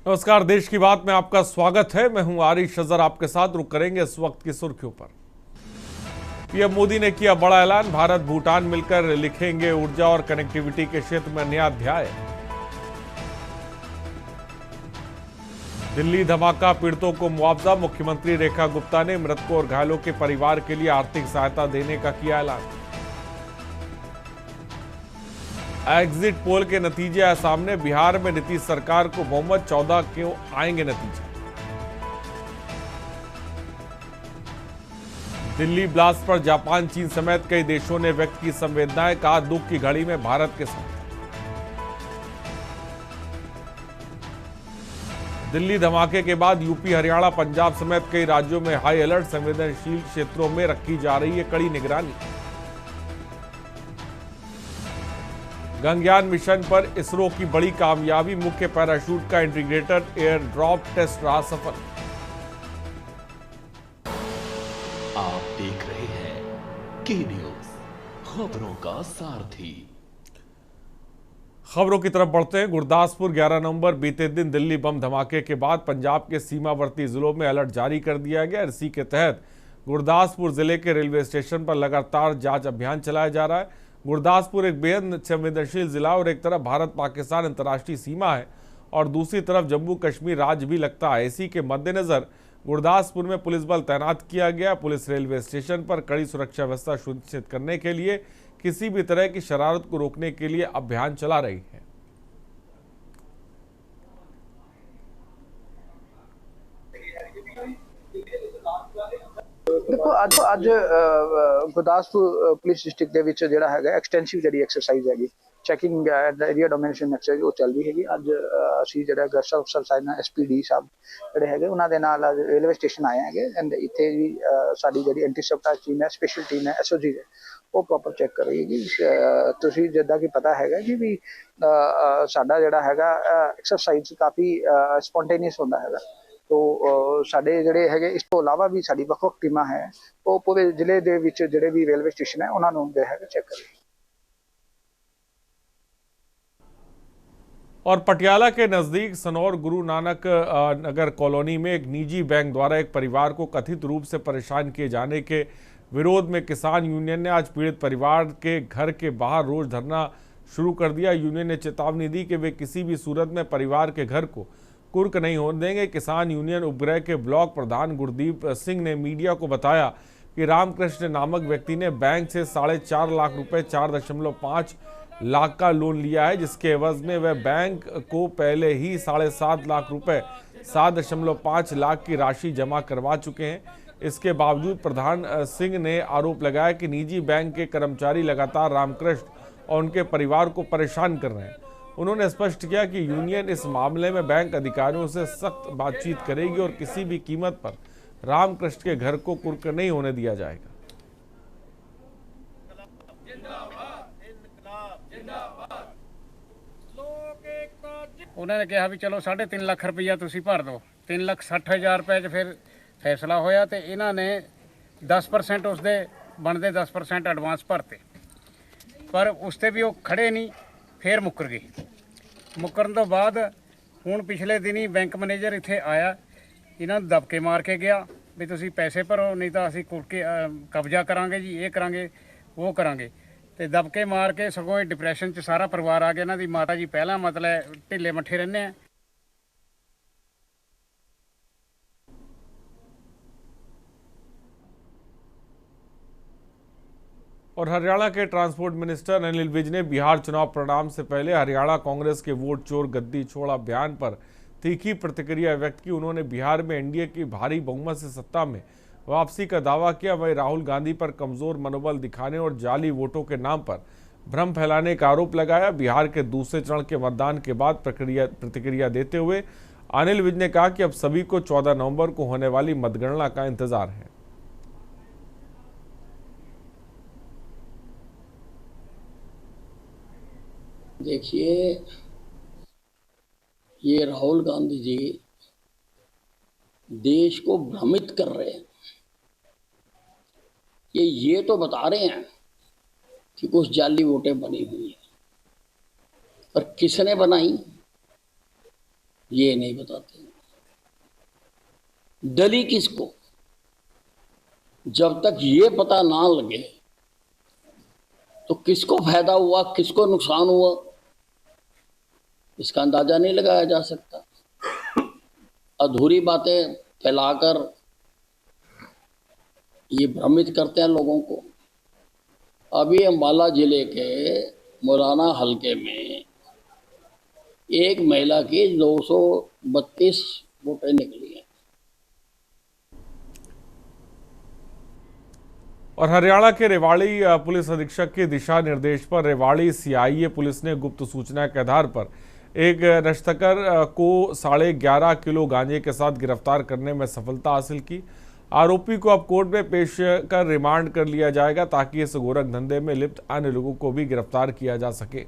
नमस्कार, देश की बात में आपका स्वागत है। मैं हूं आरिश अजहर, आपके साथ रुक करेंगे इस वक्त की सुर्खियों पर। पीएम मोदी ने किया बड़ा ऐलान, भारत भूटान मिलकर लिखेंगे ऊर्जा और कनेक्टिविटी के क्षेत्र में नया अध्याय। दिल्ली धमाका पीड़ितों को मुआवजा, मुख्यमंत्री रेखा गुप्ता ने मृतकों और घायलों के परिवार के लिए आर्थिक सहायता देने का किया ऐलान। एग्जिट पोल के नतीजे आए सामने, बिहार में नीतीश सरकार को बहुमत, 14 क्यों आएंगे नतीजे। दिल्ली ब्लास्ट पर जापान, चीन समेत कई देशों ने व्यक्त की संवेदनाएं, कहा दुख की घड़ी में भारत के साथ। दिल्ली धमाके के बाद यूपी, हरियाणा, पंजाब समेत कई राज्यों में हाई अलर्ट, संवेदनशील क्षेत्रों में रखी जा रही है कड़ी निगरानी। गगनयान मिशन पर इसरो की बड़ी कामयाबी, मुख्य पैराशूट का इंटीग्रेटेड एयर ड्रॉप टेस्ट रहा सफल। आप देख रहे हैं के न्यूज, खबरों का सारथी। खबरों की तरफ बढ़ते हैं। गुरदासपुर, 11 नवंबर बीते दिन दिल्ली बम धमाके के बाद पंजाब के सीमावर्ती जिलों में अलर्ट जारी कर दिया गया। इसी के तहत गुरदासपुर जिले के रेलवे स्टेशन पर लगातार जांच अभियान चलाया जा रहा है। गुरदासपुर एक बेहद संवेदनशील जिला और एक तरफ भारत पाकिस्तान अंतर्राष्ट्रीय सीमा है और दूसरी तरफ जम्मू कश्मीर राज्य भी लगता है। इसी के मद्देनजर गुरदासपुर में पुलिस बल तैनात किया गया। पुलिस रेलवे स्टेशन पर कड़ी सुरक्षा व्यवस्था सुनिश्चित करने के लिए किसी भी तरह की शरारत को रोकने के लिए अभियान चला रही है। देखो ਅੱਜ ਗੁਰਦਾਸਪੁਰ ਪੁਲਿਸ ਡਿਸਟ੍ਰਿਕਟ ਦੇ ਵਿੱਚ ਜਿਹੜਾ ਹੈਗਾ ਐਕਸਟੈਂਸਿਵ ਜਿਹੜੀ ਐਕਸਰਸਾਈਜ਼ ਹੈਗੀ ਚੈਕਿੰਗ ਏਰੀਆ ਡੋਮੀਨੇਸ਼ਨ ਐਕਸਰਸਾਈਜ਼ ਉਹ ਚੱਲਦੀ ਹੈਗੀ। ਅੱਜ ਅਸੀਂ ਜਿਹੜਾ ਗਸ਼ਤ ਅਫਸਰ ਸਾਹਿਬ ਨਾਲ ਐਸਪੀਡੀ ਸਾਹਿਬ ਜਿਹੜੇ ਹੈਗੇ ਉਹਨਾਂ ਦੇ ਨਾਲ ਅੱਜ ਰੇਲਵੇ ਸਟੇਸ਼ਨ ਆਏ ਹੈਗੇ ਐਂਡ ਇੱਥੇ ਵੀ ਸਾਡੀ ਜਿਹੜੀ ਐਂਟੀ ਸਬਟਾਜ ਟੀਮ ਹੈ, ਸਪੈਸ਼ਲ ਟੀਮ ਹੈ, ਐਸਓਜੀ ਹੈ, ਉਹ ਪ੍ਰੋਪਰ ਚੈੱਕ ਕਰ ਰਹੀ ਹੈਗੀ। ਤੁਸੀਂ ਜਿੱਦਾਂ ਕਿ ਪਤਾ ਹੈਗਾ ਕਿ ਵੀ ਸਾਡਾ ਜਿਹੜਾ ਹੈਗਾ ਐਕਸਰਸਾਈਜ਼ ਕਾਫੀ ਸਪੌਂਟੇਨੀਅਸ ਹੁੰਦਾ ਹੈਗਾ। तो साडे ਜਿਹੜੇ ਹੈਗੇ ਇਸ ਤੋਂ ਇਲਾਵਾ भी ਸਾਡੀ ਵੱਖ-ਵੱਖ ਟੀਮਾਂ ਹੈ ਉਹ ਪੂਰੇ ਜ਼ਿਲ੍ਹੇ ਦੇ ਵਿੱਚ ਜਿਹੜੇ ਵੀ ਰੇਲਵੇ ਸਟੇਸ਼ਨ ਹੈ ਉਹਨਾਂ ਨੂੰ जो है चेक कर रही है। और पटियाला के नजदीक सनौर गुरु नानक नगर कॉलोनी में एक निजी बैंक द्वारा एक परिवार को कथित रूप से परेशान किए जाने के विरोध में किसान यूनियन ने आज पीड़ित परिवार के घर के बाहर रोज धरना शुरू कर दिया। यूनियन ने चेतावनी दी कि वे किसी भी सूरत में परिवार के घर को कुर्क नहीं होने देंगे। किसान यूनियन उपग्रह के ब्लॉक प्रधान गुरदीप सिंह ने मीडिया को बताया कि रामकृष्ण नामक व्यक्ति ने बैंक से 4.5 लाख रुपए 4.5 लाख का लोन लिया है, जिसके एवज में वह बैंक को पहले ही 7.5 लाख रुपए 7.5 लाख की राशि जमा करवा चुके हैं। इसके बावजूद प्रधान सिंह ने आरोप लगाया कि निजी बैंक के कर्मचारी लगातार रामकृष्ण और उनके परिवार को परेशान कर रहे हैं। उन्होंने स्पष्ट किया कि यूनियन इस मामले में बैंक अधिकारियों से सख्त बातचीत करेगी और किसी भी कीमत पर रामकृष्ण के घर को कुर्क नहीं होने दिया जाएगा। उन्होंने कहा भी चलो 3.5 लाख रुपया तुसी भर दो। 3,60,000 रुपए च फिर फैसला होया तो इन्होंने 10% उसके बनते 10% एडवांस भरते, पर उसते भी वो खड़े नहीं, फिर मुकर गए। मुकरन तो बाद हूँ पिछले दिन ही बैंक मैनेजर इत्थे आया, इन्होंने दबके मार के गया भी तुसी पैसे भरो नहीं तो असीं कुड़के कब्जा करांगे जी, ये करांगे वो करांगे। तो दबके मार के सगों डिप्रैशन च सारा परिवार आ गया। इन्हां दी माता जी पहला मतलब ढिले मट्ठे रहंदे हैं। और हरियाणा के ट्रांसपोर्ट मिनिस्टर अनिल विज ने बिहार चुनाव परिणाम से पहले हरियाणा कांग्रेस के वोट चोर गद्दी छोड़ अभियान पर तीखी प्रतिक्रिया व्यक्त की। उन्होंने बिहार में एनडीए की भारी बहुमत से सत्ता में वापसी का दावा किया। वहीं राहुल गांधी पर कमजोर मनोबल दिखाने और जाली वोटों के नाम पर भ्रम फैलाने का आरोप लगाया। बिहार के दूसरे चरण के मतदान के बाद प्रतिक्रिया देते हुए अनिल विज ने कहा कि अब सभी को 14 नवंबर को होने वाली मतगणना का इंतजार है। देखिए, ये राहुल गांधी जी देश को भ्रमित कर रहे हैं। ये तो बता रहे हैं कि कुछ जाली वोटें बनी हुई है, पर किसने बनाई ये नहीं बताते। डली किसको? जब तक ये पता ना लगे तो किसको फायदा हुआ, किसको नुकसान हुआ, इसका अंदाजा नहीं लगाया जा सकता। अधूरी बातें फैलाकर ये भ्रमित करते हैं लोगों को। अभी अम्बाला जिले के मुराना हलके में एक महिला की 232 वोटें निकली हैं। और हरियाणा के रेवाड़ी पुलिस अधीक्षक के दिशा निर्देश पर रेवाड़ी सीआईए पुलिस ने गुप्त सूचना के आधार पर एक नशतकर को 11.5 किलो गांजे के साथ गिरफ्तार करने में सफलता हासिल की। आरोपी को अब कोर्ट में पेश कर रिमांड कर लिया जाएगा ताकि इस गोरख धंधे में लिप्त अन्य लोगों को भी गिरफ्तार किया जा सके।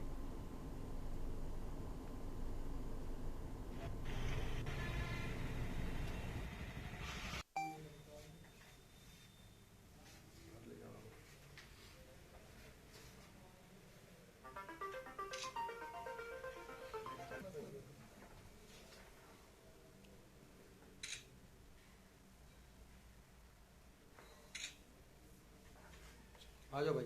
आ जाओ भाई।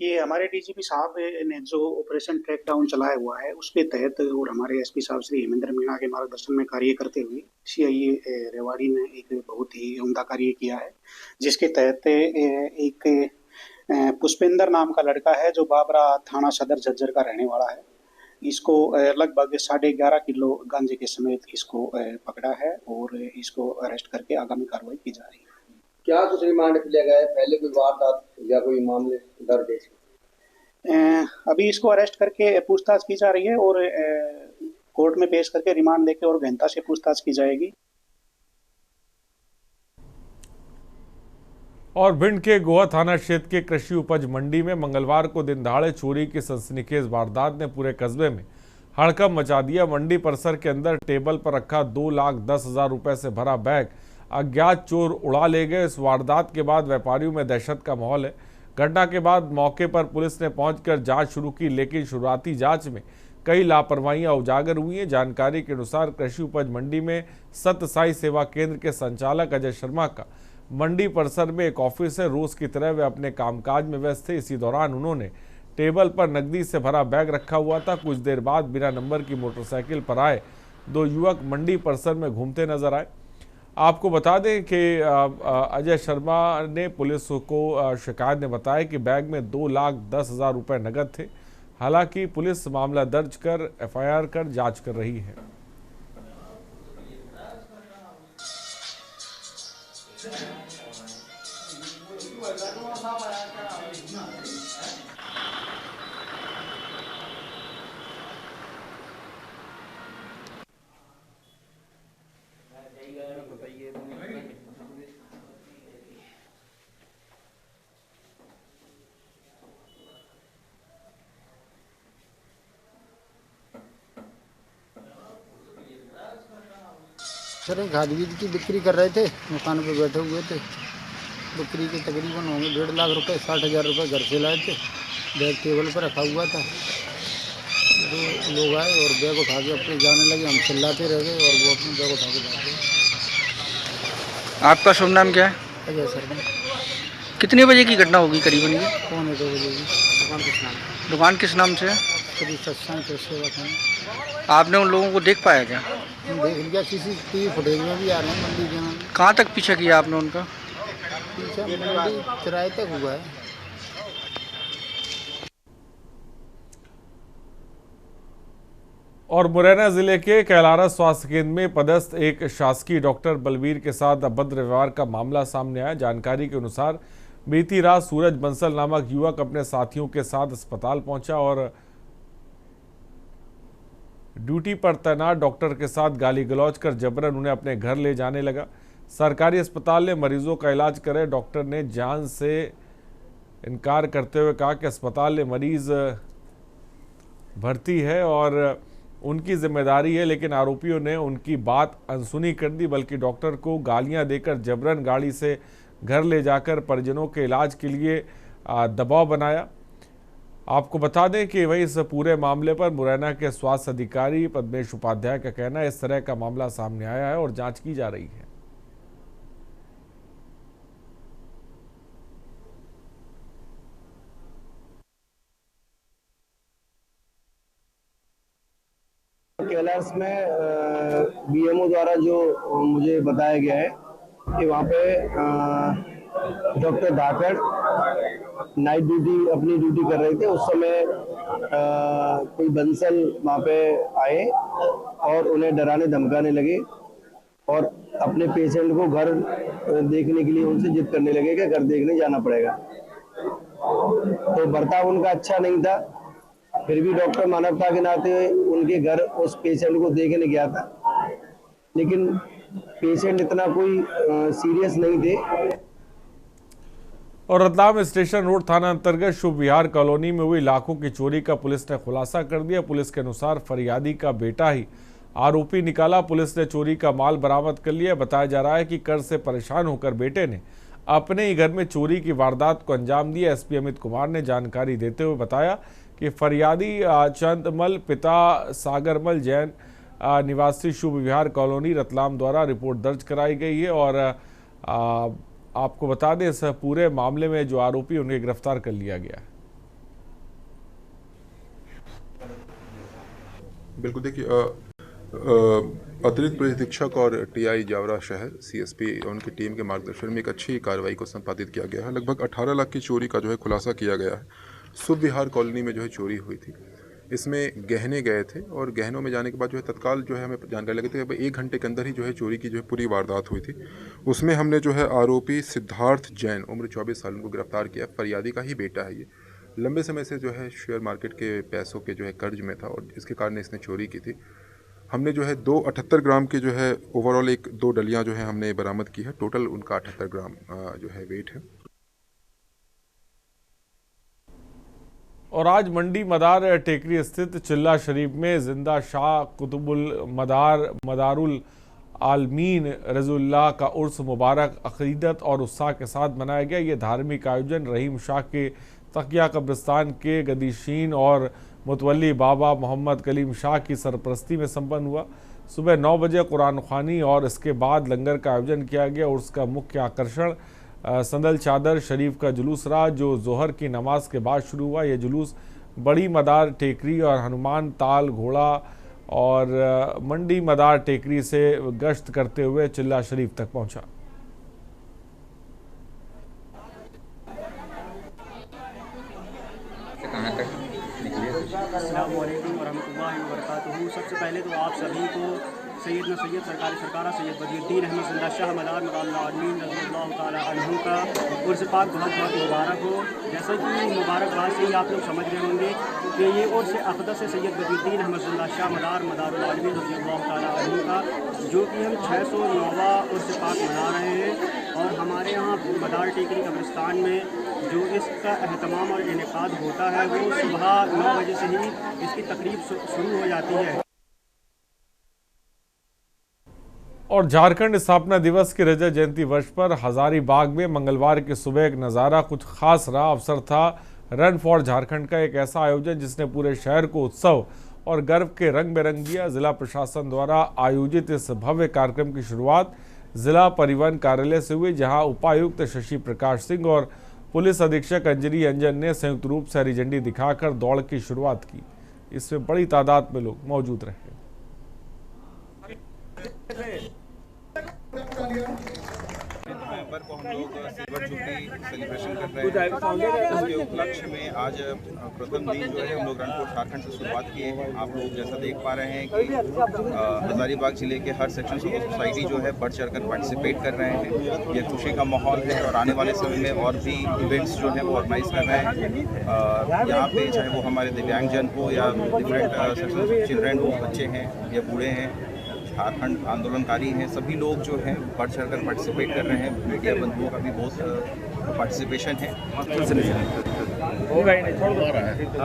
ये हमारे डीजीपी साहब ने जो ऑपरेशन ट्रैक डाउन चलाया हुआ है उसके तहत और हमारे एसपी साहब श्री हेमेंद्र मीणा के मार्गदर्शन में कार्य करते हुए सीआईए रेवाड़ी ने एक बहुत ही उम्दा कार्य किया है, जिसके तहत एक पुष्पेंद्र नाम का लड़का है जो बाबरा थाना सदर झज्जर का रहने वाला है। इसको लगभग 11.5 किलो गांजे के समेत इसको पकड़ा है और इसको अरेस्ट करके आगामी कार्रवाई की जा रही है। क्या कुछ रिमांड लिया गया है? पहले कोई वारदात या कोई मामले दर्ज है? अभी इसको अरेस्ट करके पूछताछ की जा रही है और कोर्ट में पेश करके रिमांड लेके और गहनता से पूछताछ की जाएगी। और भिंड के गोवा थाना क्षेत्र के कृषि उपज मंडी में मंगलवार को दिन दहाड़े चोरी की सनसनीखेज वारदात ने पूरे कस्बे में हड़कंप मचा दिया। मंडी परिसर के अंदर टेबल पर रखा 2,10,000 रुपए से भरा बैग अज्ञात चोर उड़ा ले गए। इस वारदात के बाद व्यापारियों में दहशत का माहौल है। घटना के बाद मौके पर पुलिस ने पहुंचकर जांच शुरू की, लेकिन शुरुआती जांच में कई लापरवाहियां उजागर हुई हैं। जानकारी के अनुसार कृषि उपज मंडी में सत्य साई सेवा केंद्र के संचालक अजय शर्मा का मंडी परिसर में एक ऑफिस है। रोज की तरह वे अपने कामकाज में व्यस्त थे। इसी दौरान उन्होंने टेबल पर नकदी से भरा बैग रखा हुआ था। कुछ देर बाद बिना नंबर की मोटरसाइकिल पर आए 2 युवक मंडी परिसर में घूमते नजर आए। आपको बता दें कि अजय शर्मा ने पुलिस को शिकायत ने बताया कि बैग में 2,10,000 रुपए नकद थे। हालांकि पुलिस मामला दर्ज कर एफआईआर कर जांच कर रही है। सर एक खादवीज की बिक्री कर रहे थे, दुकान पे बैठे हुए थे। बिक्री के तकरीबन होंगे 1.5 लाख रुपए, 60,000 रुपये घर से लाए थे। बैग टेबल पर रखा हुआ था। दो लोग आए और बैग उठा के अपने जाने लगे। हम चिल्लाते रह गए और वो अपने बैग उठा के भाग गए। आपका शुभ नाम क्या है? अजय सर। कितने बजे की घटना होगी करीबन ये? 1:15 बजे की। दुकान किस नाम से है? श्री सत्संग कृषि सेवा केंद्र। आपने उन लोगों को देख पाया क्या? देख लिया, CCTV फुटेज में भी आ रहे हैं मंडी के। कहाँ तक पीछा किया आपने उनका? पीछे मंडी किराए तक हुआ है। और मुरैना जिले के कैलारा स्वास्थ्य केंद्र में पदस्थ एक शासकीय डॉक्टर बलवीर के साथ अभद्र व्यवहार का मामला सामने आया। जानकारी के अनुसार बीती रात सूरज बंसल नामक युवक अपने साथियों के साथ अस्पताल पहुंचा और ड्यूटी पर तैनात डॉक्टर के साथ गाली गलौज कर जबरन उन्हें अपने घर ले जाने लगा। सरकारी अस्पताल ने मरीजों का इलाज करे डॉक्टर ने जान से इनकार करते हुए कहा कि अस्पताल में मरीज भर्ती है और उनकी जिम्मेदारी है, लेकिन आरोपियों ने उनकी बात अनसुनी कर दी, बल्कि डॉक्टर को गालियां देकर जबरन गाड़ी से घर ले जाकर परिजनों के इलाज के लिए दबाव बनाया। आपको बता दें कि वही इस पूरे मामले पर मुरैना के स्वास्थ्य अधिकारी पद्मेश उपाध्याय का कहना है इस तरह का मामला सामने आया है और जांच की जा रही है। कैलाश में बीएमओ द्वारा जो मुझे बताया गया है कि वहाँ पे डॉक्टर धाकड़ नाइट ड्यूटी अपनी ड्यूटी कर रहे थे। उस समय कोई बंसल वहाँ पे आए और उन्हें डराने धमकाने लगे और अपने पेशेंट को घर देखने के लिए उनसे जिद करने लगे कि घर देखने जाना पड़ेगा। तो बर्ताव उनका अच्छा नहीं था, फिर भी डॉक्टर मानवता के नाते उनके घर उस पेशेंट को देखने गया था, लेकिन पेशेंट इतना कोई सीरियस नहीं थे। और रतलाम स्टेशन रोड थाना अंतर्गत शुभ विहार कॉलोनी में हुई लाखों की चोरी का पुलिस ने खुलासा कर दिया। पुलिस के अनुसार फरियादी का बेटा ही आरोपी निकाला। पुलिस ने चोरी का माल बरामद कर लिया। बताया जा रहा है कि कर्ज से परेशान होकर बेटे ने अपने ही घर में चोरी की वारदात को अंजाम दिया। एसपी अमित कुमार ने जानकारी देते हुए बताया कि फरियादी चंदमल पिता सागरमल जैन निवासी शुभ विहार कॉलोनी रतलाम द्वारा रिपोर्ट दर्ज कराई गई है। और आपको बता दें इस पूरे मामले में जो आरोपी उन्हें गिरफ्तार कर लिया गया है। बिल्कुल, देखिए अतिरिक्त पुलिस अधीक्षक और टीआई जावरा शहर सीएसपी और उनकी टीम के मार्गदर्शन में एक अच्छी कार्रवाई को संपादित किया गया है। लगभग 18 लाख की चोरी का जो है खुलासा किया गया है। शुभ विहार कॉलोनी में जो है चोरी हुई थी। इसमें गहने गए थे और गहनों में जाने के बाद जो है तत्काल जो है हमें जानकारी लगी थी कि 1 घंटे के अंदर ही जो है चोरी की जो है पूरी वारदात हुई थी। उसमें हमने जो है आरोपी सिद्धार्थ जैन उम्र 24 साल को गिरफ्तार किया। फरियादी का ही बेटा है ये। लंबे समय से जो है शेयर मार्केट के पैसों के जो है कर्ज में था और इसके कारण इसने चोरी की थी। हमने जो है 278 ग्राम के जो है ओवरऑल 2 डलियाँ जो है हमने बरामद की है। टोटल उनका 78 ग्राम जो है वेट है। और आज मंडी मदार टेकरी स्थित चिल्ला शरीफ में जिंदा शाह कुतुबुल मदारुल आलमीन रज़ुल्लाह का उर्स मुबारक अक़ीदत और उत्साह के साथ मनाया गया। ये धार्मिक आयोजन रहीम शाह के तकिया कब्रिस्तान के गदीशीन और मुतवल्ली बाबा मोहम्मद कलीम शाह की सरपरस्ती में संपन्न हुआ। सुबह 9 बजे कुरान ख़्वानी और इसके बाद लंगर का आयोजन किया गया। उर्स का मुख्य आकर्षण संदल चादर शरीफ का जुलूस रहा, जो जोहर की नमाज के बाद शुरू हुआ। यह जुलूस बड़ी मदार टेकरी और हनुमान ताल घोड़ा और मंडी मदार टेकरी से गश्त करते हुए चिल्ला शरीफ तक पहुंचा। अस्सलामु अलैकुम वरहमतुल्लाहि वबरकातुहू। सबसे पहले तो आप सभी को सैयदना सैयद सरकारी सरकारा सैयद बदियुद्दीन अहमद जिंदा शाह मदार मदारुल आलमीन रज़ियल्लाहु ताला अन्हु का उर्स पाक बहुत बहुत मुबारक हो। जैसा कि मुबारकबाद से ही आप लोग समझ रहे होंगे कि ये उर्स अक़दस सैयद बदियुद्दीन अहमद जिंदा शाह मदार मदारुल आलमीन रज़ियल्लाहु ताला अन्हु का, जो कि हम 609वां उर्स पाक मना रहे हैं। और हमारे यहाँ मदार टेकरी कब्रिस्तान में जो इसका अहतमाम और इनेकाद होता है वो सुबह 9 बजे से ही इसकी तकरीब शुरू हो जाती है। और झारखंड स्थापना दिवस के रजत जयंती वर्ष पर हजारीबाग में मंगलवार की सुबह एक नज़ारा कुछ खास रहा। अवसर था रन फॉर झारखंड का, एक ऐसा आयोजन जिसने पूरे शहर को उत्सव और गर्व के रंग में रंग दिया। जिला प्रशासन द्वारा आयोजित इस भव्य कार्यक्रम की शुरुआत जिला परिवहन कार्यालय से हुई, जहां उपायुक्त शशि प्रकाश सिंह और पुलिस अधीक्षक अंजलि अंजन ने संयुक्त रूप से हरी झंडी दिखाकर दौड़ की शुरुआत की। इसमें बड़ी तादाद में लोग मौजूद रहे। को हम लोग सिल्वर जुबली सेलिब्रेशन कर रहे हैं। उसके उपलक्ष्य में आज प्रथम दिन जो है हम लोग रन फॉर झारखंड से शुरुआत किए हैं। आप लोग जैसा देख पा रहे हैं कि हजारीबाग जिले के हर सेक्शन ऑफ सोसाइटी जो है बढ़ चढ़कर पार्टिसिपेट कर रहे हैं। ये खुशी का माहौल है और आने वाले समय में और भी इवेंट्स जो है वो ऑर्गेनाइज कर रहे हैं। यहाँ पे चाहे वो हमारे दिव्यांगजन हो या डिफरेंट सेक्शन ऑफ चिल्ड्रेन हो, बच्चे हैं या बूढ़े हैं, झारखंड आंदोलनकारी हैं, सभी लोग जो हैं बढ़ चढ़कर पार्टिसिपेट कर रहे हैं। मीडिया बंधुओं का भी बहुत पार्टिसिपेशन है। हाँ,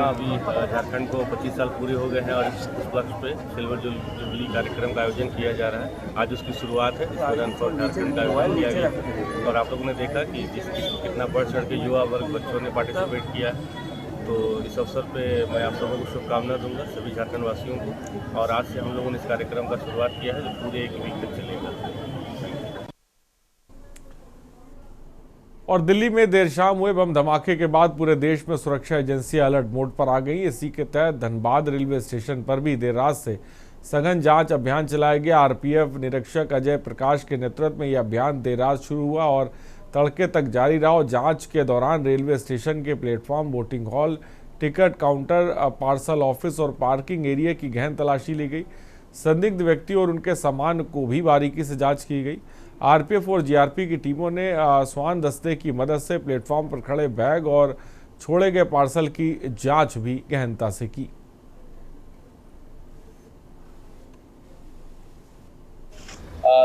अभी झारखंड को 25 साल पूरे हो गए हैं और इस उपलक्ष्य पे सिल्वर जुबली कार्यक्रम का आयोजन किया जा रहा है। आज उसकी शुरुआत है। इसमें रन फॉर झारखंड का आयोजन किया गया और आप लोगों ने देखा कि कितना बढ़ चढ़ के युवा वर्ग बच्चों ने पार्टिसिपेट किया। तो इस अवसर पे मैं आप सबों को शुभकामना दूंगा, सभी झारखंड वासियों को। और आज से हम लोगों ने इस कार्यक्रम का शुरुआत किया है जो पूरे एक वीक तक चलेगा। और दिल्ली में देर शाम हुए बम धमाके के बाद पूरे देश में सुरक्षा एजेंसियां अलर्ट मोड पर आ गई। इसी के तहत धनबाद रेलवे स्टेशन पर भी देर रात से सघन जांच अभियान चलाया गया। आरपीएफ निरीक्षक अजय प्रकाश के नेतृत्व में यह अभियान देर रात शुरू हुआ और तड़के तक जारी रहा। जांच के दौरान रेलवे स्टेशन के platform, boating hall, ticket counter, parcel office और पार्किंग एरिया की गहन तलाशी ली गई। संदिग्ध व्यक्ति और उनके सामान को भी बारीकी से जांच की गई। आरपीएफ और जीआरपी की टीमों ने स्वान दस्ते की मदद से प्लेटफॉर्म पर खड़े बैग और छोड़े गए पार्सल की जांच भी गहनता से की।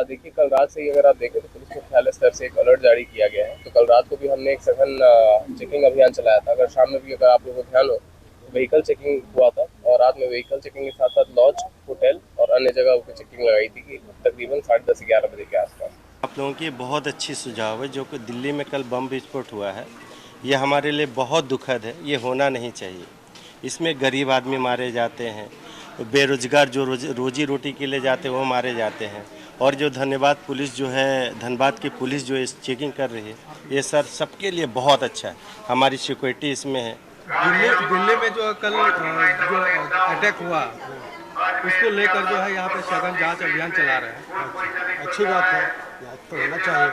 देखिए, कल रात से ही अगर आप देखें तो पुलिस मुख्यालय स्तर से एक अलर्ट जारी किया गया है। तो कल रात को भी हमने एक सघन चेकिंग अभियान चलाया था। अगर शाम में भी अगर आप लोगों को ध्यान हो, व्हीकल चेकिंग हुआ था और रात में व्हीकल चेकिंग के साथ साथ लॉज, होटल और अन्य जगह पर चेकिंग लगाई थी कि तकरीबन 10:30-11 बजे के आसपास। आप लोगों की बहुत अच्छी सुझाव है। जो कि दिल्ली में कल बम विस्फोट हुआ है, ये हमारे लिए बहुत दुखद है। ये होना नहीं चाहिए। इसमें गरीब आदमी मारे जाते हैं, बेरोजगार जो रोजी रोटी के लिए जाते हैं वो मारे जाते हैं। और जो धन्यवाद पुलिस जो है, धनबाद की पुलिस जो इस चेकिंग कर रही है, ये सर सबके लिए बहुत अच्छा है। हमारी सिक्योरिटी इसमें है। दिल्ली में जो कल जो अटैक हुआ उसको लेकर जो है यहाँ पे सघन जांच अभियान चला रहे हैं। अच्छी बात है, जांच तो होना चाहिए।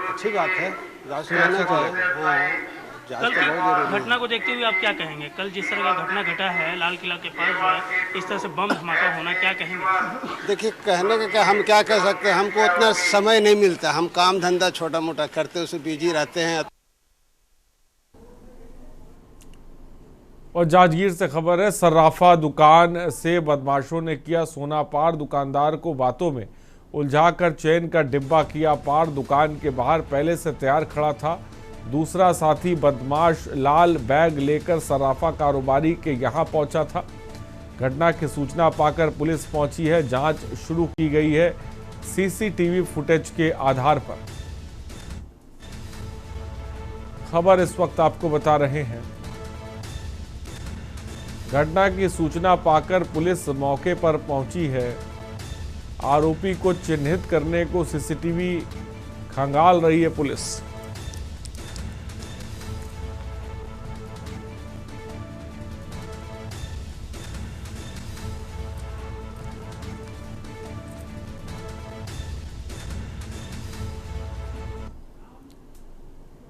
अच्छी बात है, जांच होना चाहिए। हाँ, कल की घटना को देखते हुए आप क्या कहेंगे? कल जिस तरह का घटना घटा है लाल किला के पास जो है, इस तरह से बम धमाका होना, क्या कहेंगे? देखिए, कहने का क्या, हम क्या कह सकते हैं। हमको उतना समय नहीं मिलता। हम काम धंधा छोटा मोटा करते उससे बिजी रहते हैं। और जांजगीर से खबर है, सर्राफा दुकान से बदमाशों ने किया सोना पार। दुकानदार को बातों में उलझाकर चैन का डिब्बा किया पार। दुकान के बाहर पहले से तैयार खड़ा था दूसरा साथी बदमाश। लाल बैग लेकर सर्राफा कारोबारी के यहां पहुंचा था। घटना की सूचना पाकर पुलिस पहुंची है। जांच शुरू की गई है सीसीटीवी फुटेज के आधार पर। खबर इस वक्त आपको बता रहे हैं। घटना की सूचना पाकर पुलिस मौके पर पहुंची है। आरोपी को चिन्हित करने को सीसीटीवी खंगाल रही है पुलिस।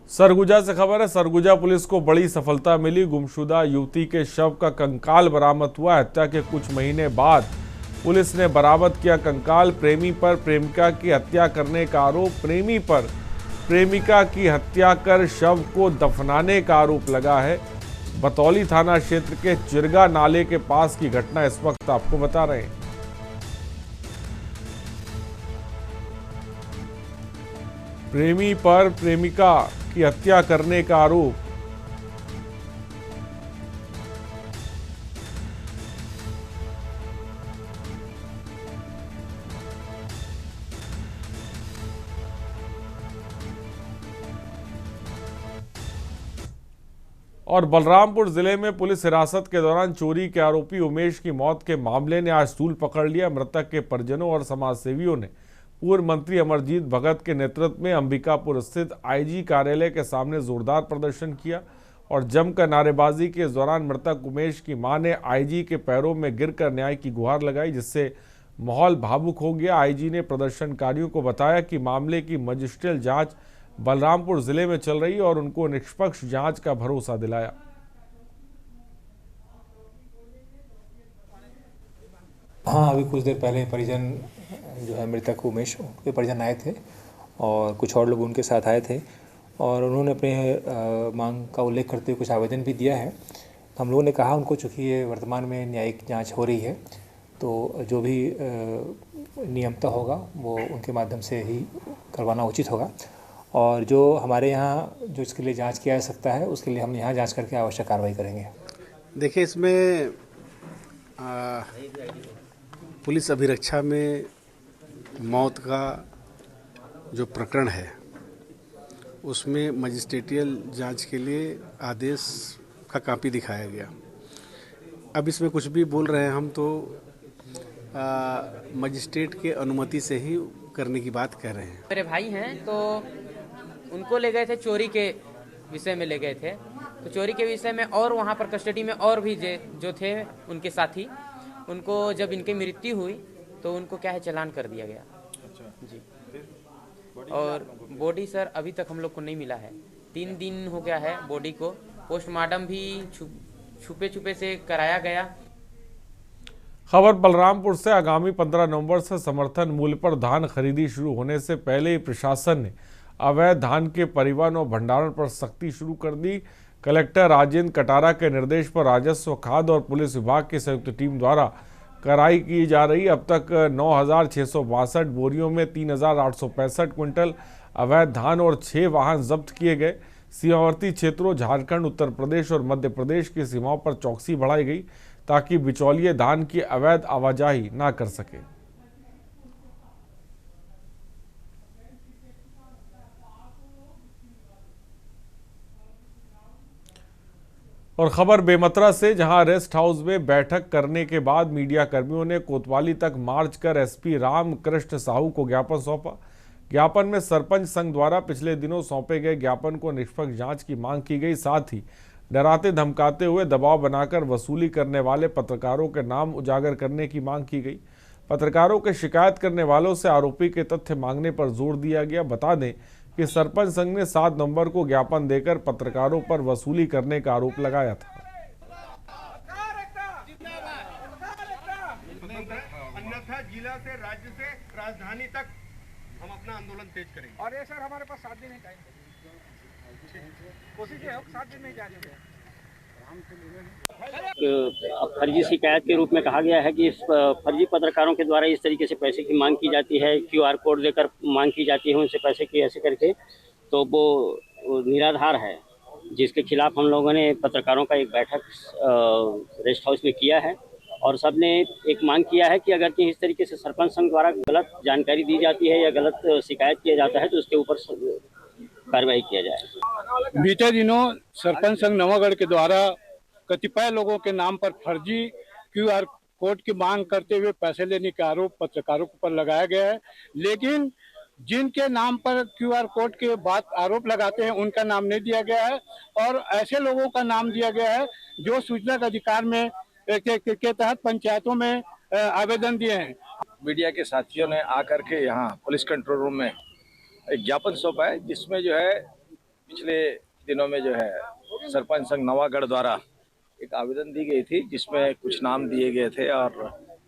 सरगुजा से खबर है, सरगुजा पुलिस को बड़ी सफलता मिली। गुमशुदा युवती के शव का कंकाल बरामद हुआ। हत्या के कुछ महीने बाद पुलिस ने बरामद किया कंकाल। प्रेमी पर प्रेमिका की हत्या करने का आरोप। प्रेमी पर प्रेमिका की हत्या कर शव को दफनाने का आरोप लगा है। बतौली थाना क्षेत्र के चिरगा नाले के पास की घटना इस वक्त आपको बता रहे हैं। प्रेमी पर प्रेमिका की हत्या करने का आरोप। और बलरामपुर जिले में पुलिस हिरासत के दौरान चोरी के आरोपी उमेश की मौत के मामले ने आज तूल पकड़ लिया। मृतक के परिजनों और समाजसेवियों ने पूर्व मंत्री अमरजीत भगत के नेतृत्व में अंबिकापुर स्थित आईजी कार्यालय के सामने जोरदार प्रदर्शन किया और जमकर नारेबाजी के दौरान मृतक उमेश की मां ने आईजी के पैरों में गिरकर न्याय की गुहार लगाई, जिससे माहौल भावुक हो गया। आईजी ने प्रदर्शनकारियों को बताया कि मामले की मजिस्ट्रियल जांच बलरामपुर जिले में चल रही है और उनको निष्पक्ष जांच का भरोसा दिलाया। हाँ, अभी कुछ देर पहले परिजन जो है मृतक उमेश के परिजन आए थे और कुछ और लोग उनके साथ आए थे और उन्होंने अपने मांग का उल्लेख करते हुए कुछ आवेदन भी दिया है। तो हम लोगों ने कहा उनको, चूँकि ये वर्तमान में न्यायिक जांच हो रही है तो जो भी नियमता होगा वो उनके माध्यम से ही करवाना उचित होगा और जो हमारे यहाँ जो इसके लिए जांच किया जा सकता है उसके लिए हम यहाँ जांच करके आवश्यक कार्रवाई करेंगे। देखिए, इसमें पुलिस अभिरक्षा में मौत का जो प्रकरण है उसमें मजिस्ट्रेटियल जांच के लिए आदेश का कॉपी दिखाया गया। अब इसमें कुछ भी बोल रहे हैं हम तो मजिस्ट्रेट के अनुमति से ही करने की बात कह रहे हैं। मेरे भाई हैं तो उनको ले गए थे, चोरी के विषय में ले गए थे, तो चोरी के विषय में और वहाँ पर कस्टडी में और भी जो थे उनके साथी, उनको जब इनकी मृत्यु हुई तो उनको क्या है चालान कर दिया गया। अच्छा जी। और बॉडी सर अभी तक हम लोग को नहीं मिला है, 3 दिन हो गया है बॉडी को। पोस्टमार्टम भी छुपे छुपे से कराया गया। खबर बलरामपुर से। आगामी 15 नवंबर से समर्थन मूल्य पर धान खरीदी शुरू होने से पहले ही प्रशासन ने अवैध धान के परिवहन और भंडारण पर सख्ती शुरू कर दी। कलेक्टर राजेंद्र कटारा के निर्देश पर राजस्व, खाद्य और पुलिस विभाग की संयुक्त टीम द्वारा कार्रवाई की जा रही। अब तक 9,662 बोरियों में 3,865 क्विंटल अवैध धान और 6 वाहन जब्त किए गए। सीमावर्ती क्षेत्रों झारखंड, उत्तर प्रदेश और मध्य प्रदेश की सीमाओं पर चौकसी बढ़ाई गई ताकि बिचौलिए धान की अवैध आवाजाही ना कर सके। और खबर बेमतरा से, जहां रेस्ट हाउस में बैठक करने के बाद मीडिया कर्मियों ने कोतवाली तक मार्च कर एसपी रामकृष्ण साहू को ज्ञापन सौंपा। ज्ञापन में सरपंच संघ द्वारा पिछले दिनों सौंपे गए ज्ञापन को निष्पक्ष जांच की मांग की गई। साथ ही डराते धमकाते हुए दबाव बनाकर वसूली करने वाले पत्रकारों के नाम उजागर करने की मांग की गई। पत्रकारों के शिकायत करने वालों से आरोपी के तथ्य मांगने पर जोर दिया गया। बता दें कि सरपंच संघ ने 7 नवंबर को ज्ञापन देकर पत्रकारों पर वसूली करने का आरोप लगाया था। अन्यथा जिला से, राज्य से, राजधानी तक हम अपना आंदोलन तेज करेंगे। और ये सर हमारे पास 7 दिन है टाइम, कोशिश है 7 दिन में जा रहे हैं। फर्जी शिकायत के रूप में कहा गया है कि फर्जी पत्रकारों के द्वारा इस तरीके से पैसे की मांग की जाती है, QR कोड देकर मांग की जाती है उनसे पैसे की, ऐसे करके, तो वो निराधार है, जिसके खिलाफ हम लोगों ने पत्रकारों का एक बैठक रेस्ट हाउस में किया है और सब ने एक मांग किया है कि अगर कि इस तरीके से सरपंच संघ द्वारा गलत जानकारी दी जाती है या गलत शिकायत किया जाता है तो उसके ऊपर कार्रवाई किया जाए। बीते दिनों सरपंच संघ नवागढ़ के द्वारा कतिपय लोगों के नाम पर फर्जी QR कोड की मांग करते हुए पैसे लेने का आरोप पत्रकारों पर लगाया गया है, लेकिन जिनके नाम पर QR कोड के बाद आरोप लगाते हैं उनका नाम नहीं दिया गया है और ऐसे लोगों का नाम दिया गया है जो सूचना के अधिकार में के तहत पंचायतों में आवेदन दिए हैं। मीडिया के साथियों ने आकर के यहाँ पुलिस कंट्रोल रूम में एक ज्ञापन सौंपा है, जिसमें जो है पिछले दिनों में जो है सरपंच संघ नवागढ़ द्वारा एक आवेदन दी गई थी जिसमें कुछ नाम दिए गए थे और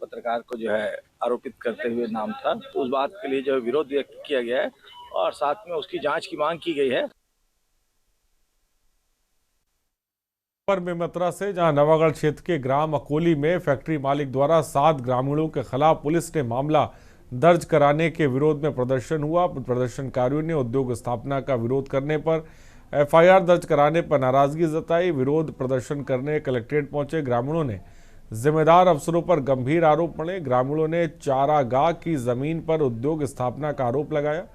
पत्रकार को जो है आरोपित करते हुए नाम था, तो उस बात के लिए जो विरोध व्यक्त किया गया है और साथ में उसकी जांच की मांग की गई है। बेमतरा से, जहां नवागढ़ क्षेत्र के ग्राम अकोली में फैक्ट्री मालिक द्वारा 7 ग्रामीणों के खिलाफ पुलिस ने मामला दर्ज कराने के विरोध में प्रदर्शन हुआ। प्रदर्शनकारियों ने उद्योग स्थापना का विरोध करने पर FIR दर्ज कराने पर नाराजगी जताई। विरोध प्रदर्शन करने कलेक्ट्रेट पहुंचे ग्रामीणों ने जिम्मेदार अफसरों पर गंभीर आरोप मढ़े। ग्रामीणों ने चारागाह की जमीन पर उद्योग स्थापना का आरोप लगाया।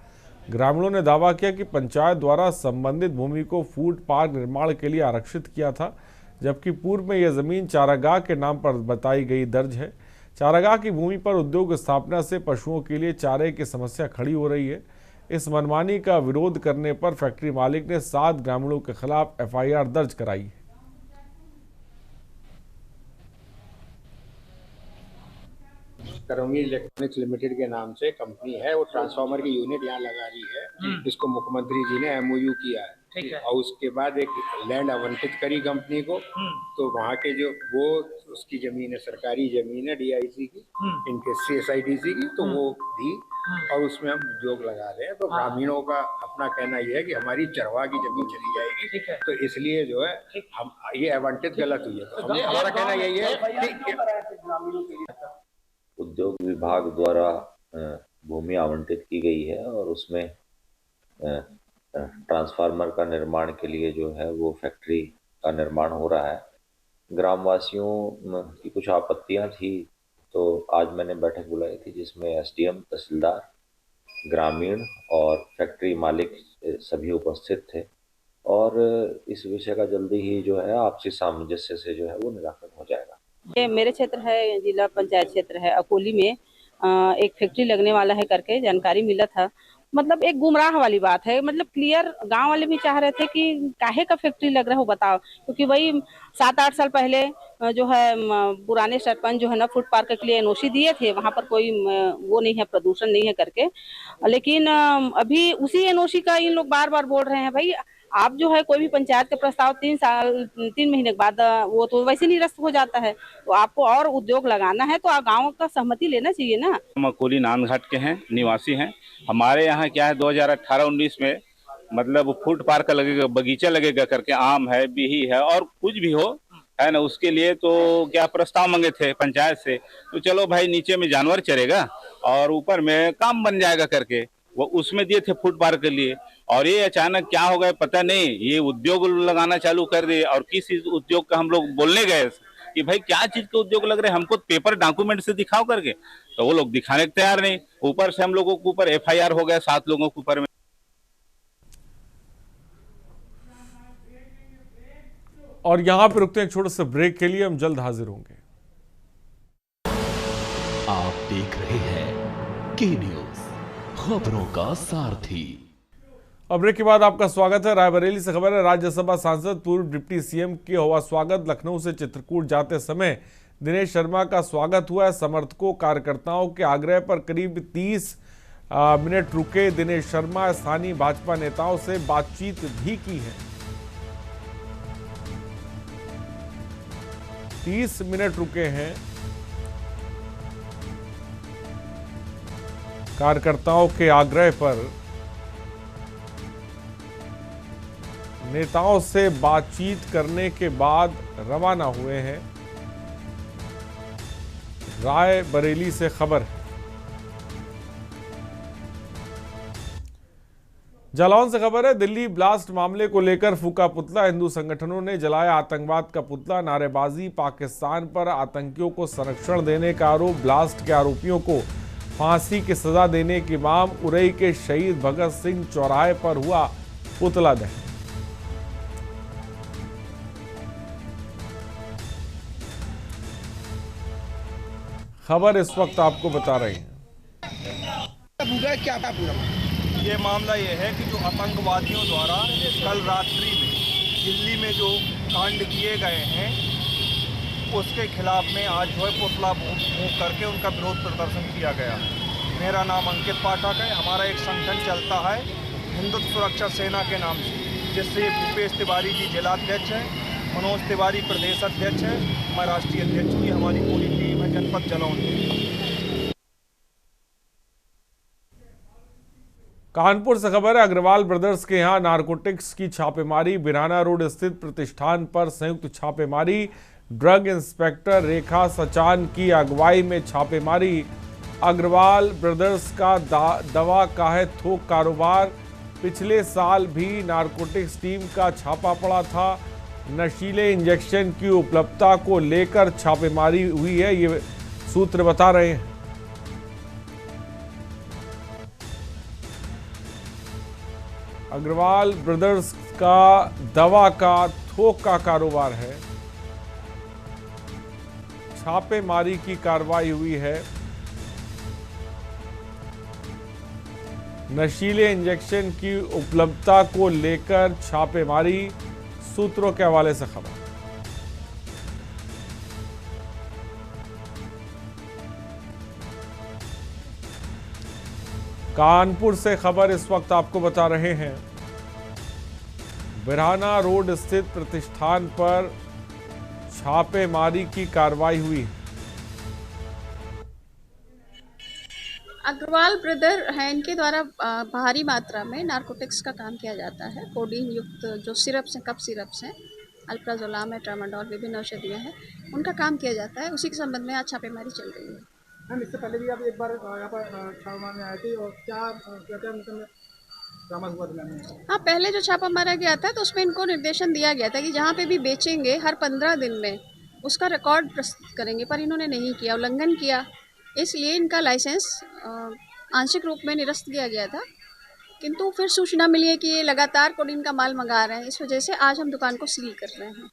ग्रामीणों ने दावा किया कि पंचायत द्वारा संबंधित भूमि को फूड पार्क निर्माण के लिए आरक्षित किया था, जबकि पूर्व में यह जमीन चारागाह के नाम पर बताई गई दर्ज है। चारागाह की भूमि पर उद्योग स्थापना से पशुओं के लिए चारे की समस्या खड़ी हो रही है। इस मनमानी का विरोध करने पर फैक्ट्री मालिक ने 7 ग्रामीणों के खिलाफ FIR दर्ज कराई है। करौनी इलेक्ट्रॉनिक्स लिमिटेड के नाम से कंपनी है, वो ट्रांसफार्मर की यूनिट यहाँ लगा रही है, जिसको मुख्यमंत्री जी ने MOU किया है। ठीक है। और उसके बाद एक लैंड आवंटित करी कंपनी को, तो वहाँ के जो वो उसकी जमीन है, सरकारी जमीन है DIC की, इनके CSIDC की, तो वो दी और उसमें हम उद्योग लगा रहे हैं। तो ग्रामीणों का अपना कहना यह है कि हमारी चरवाह की जमीन चली जाएगी, तो इसलिए जो है हम ये आवंटित गलत हुई है। तो हमारा कहना यही है कि उद्योग विभाग द्वारा भूमि आवंटित की गई है और उसमें ट्रांसफार्मर का निर्माण के लिए जो है वो फैक्ट्री का निर्माण हो रहा है। ग्रामवासियों की कुछ आपत्तियां थी, तो आज मैंने बैठक बुलाई थी जिसमें SDM, तहसीलदार, ग्रामीण और फैक्ट्री मालिक सभी उपस्थित थे। और इस विषय का जल्दी ही जो है आपसी सामंजस्य से जो है वो निराकरण हो जाएगा। ये मेरे क्षेत्र है, जिला पंचायत क्षेत्र है अकोली में एक फैक्ट्री लगने वाला है करके जानकारी मिला था। मतलब एक गुमराह वाली बात है, मतलब क्लियर गांव वाले भी चाह रहे थे कि काहे का फैक्ट्री लग रहा हो बताओ, क्योंकि वही 7-8 साल पहले जो है पुराने सरपंच जो है ना फूड पार्क के लिए एनओसी दिए थे, वहां पर कोई वो नहीं है, प्रदूषण नहीं है करके। लेकिन अभी उसी एनओसी का इन लोग बार बार बोल रहे हैं भाई आप जो है कोई भी पंचायत का प्रस्ताव 3 महीने के बाद वो तो वैसे निरस्त हो जाता है, तो आपको और उद्योग लगाना है तो आप गाँव का सहमति लेना चाहिए ना। हम अकोली नांदघाट के हैं, निवासी हैं। हमारे यहाँ क्या है 2018-19 में मतलब फूड पार्क लगेगा, बगीचा लगेगा करके, आम है, बिही है और कुछ भी हो है ना, उसके लिए तो क्या प्रस्ताव मांगे थे पंचायत से, तो चलो भाई नीचे में जानवर चरेगा और ऊपर में काम बन जाएगा करके वो उसमें दिए थे फूड पार्क के लिए। और ये अचानक क्या हो गया पता नहीं, ये उद्योग लगाना चालू कर दिए। और किस उद्योग का हम लोग बोलने गए कि भाई क्या चीज के उद्योग लग रहे हैं, हमको पेपर डॉक्यूमेंट से दिखाओ करके, तो वो लोग दिखाने को तैयार नहीं। ऊपर से हम लोगों के ऊपर FIR हो गया 7 लोगों के ऊपर में। और यहां पर रुकते हैं एक छोटे से ब्रेक के लिए, हम जल्द हाजिर होंगे। आप देख रहे हैं के न्यूज, खबरों का सारथी। अब ब्रेक के बाद आपका स्वागत है। रायबरेली से खबर है, राज्यसभा सांसद पूर्व डिप्टी CM के हुआ स्वागत। लखनऊ से चित्रकूट जाते समय दिनेश शर्मा का स्वागत हुआ है। समर्थकों कार्यकर्ताओं के आग्रह पर करीब 30 मिनट रुके दिनेश शर्मा। स्थानीय भाजपा नेताओं से बातचीत भी की है। 30 मिनट रुके हैं। कार्यकर्ताओं के आग्रह पर नेताओं से बातचीत करने के बाद रवाना हुए हैं। रायबरेली से खबर है। जालौन से खबर है, दिल्ली ब्लास्ट मामले को लेकर फूका पुतला। हिंदू संगठनों ने जलाया आतंकवाद का पुतला। नारेबाजी, पाकिस्तान पर आतंकियों को संरक्षण देने का आरोप। ब्लास्ट के आरोपियों को फांसी की सजा देने की मांग। उरई के शहीद भगत सिंह चौराहे पर हुआ पुतला दहन। खबर इस वक्त आपको बता रहे हैं। ये मामला ये है कि जो आतंकवादियों द्वारा कल रात्रि में दिल्ली में जो कांड किए गए हैं उसके खिलाफ में आज जो है पुतला फूंक करके उनका विरोध प्रदर्शन किया गया। मेरा नाम अंकित पाठक है। हमारा एक संगठन चलता है हिंदुत्व सुरक्षा सेना के नाम से, जिससे भूपेश तिवारी जी जिलाध्यक्ष हैं, मनोज तिवारी प्रदेश अध्यक्ष है, मैं राष्ट्रीय अध्यक्ष हूँ। हमारी पूरी टीम है जनपद जालौन में। कानपुर से खबर है, अग्रवाल ब्रदर्स के यहां नारकोटिक्स की छापेमारी। बिराना रोड स्थित प्रतिष्ठान पर संयुक्त छापेमारी। ड्रग इंस्पेक्टर रेखा सचान की अगुवाई में छापेमारी। अग्रवाल ब्रदर्स का दवा का है थोक कारोबार। पिछले साल भी नारकोटिक्स टीम का छापा पड़ा था। नशीले इंजेक्शन की उपलब्धता को लेकर छापेमारी हुई है, ये सूत्र बता रहे हैं। अग्रवाल ब्रदर्स का दवा का थोक का कारोबार है। छापेमारी की कार्रवाई हुई है। नशीले इंजेक्शन की उपलब्धता को लेकर छापेमारी, सूत्रों के हवाले से खबर। कानपुर से खबर इस वक्त आपको बता रहे हैं, बिराना रोड स्थित प्रतिष्ठान पर छापेमारी की कार्रवाई हुई। अग्रवाल ब्रदर है, इनके द्वारा भारी मात्रा में नारकोटिक्स का काम किया जाता है। कोडीन युक्त जो सिरप्स हैं, कप सिरप्स हैं, अल्प्राजोलाम है, ट्रामाडोल, विभिन्न औषधियाँ हैं, उनका काम किया जाता है। उसी के संबंध में आज छापेमारी चल रही है। मैम, इससे पहले भी आप एक बार यहाँ पर छापा में आए थे और क्या बरामद हुआ था? हाँ, पहले जो छापा मारा गया था तो उसमें इनको निर्देशन दिया गया था कि जहाँ पे भी बेचेंगे हर 15 दिन में उसका रिकॉर्ड प्रस्तुत करेंगे, पर इन्होंने नहीं किया, उल्लंघन किया। इसलिए इनका लाइसेंस आंशिक रूप में निरस्त किया गया था किंतु फिर सूचना मिली है कि ये लगातार कोडीन का माल मंगा रहे हैं, इस वजह से आज हम दुकान को सील कर रहे हैं।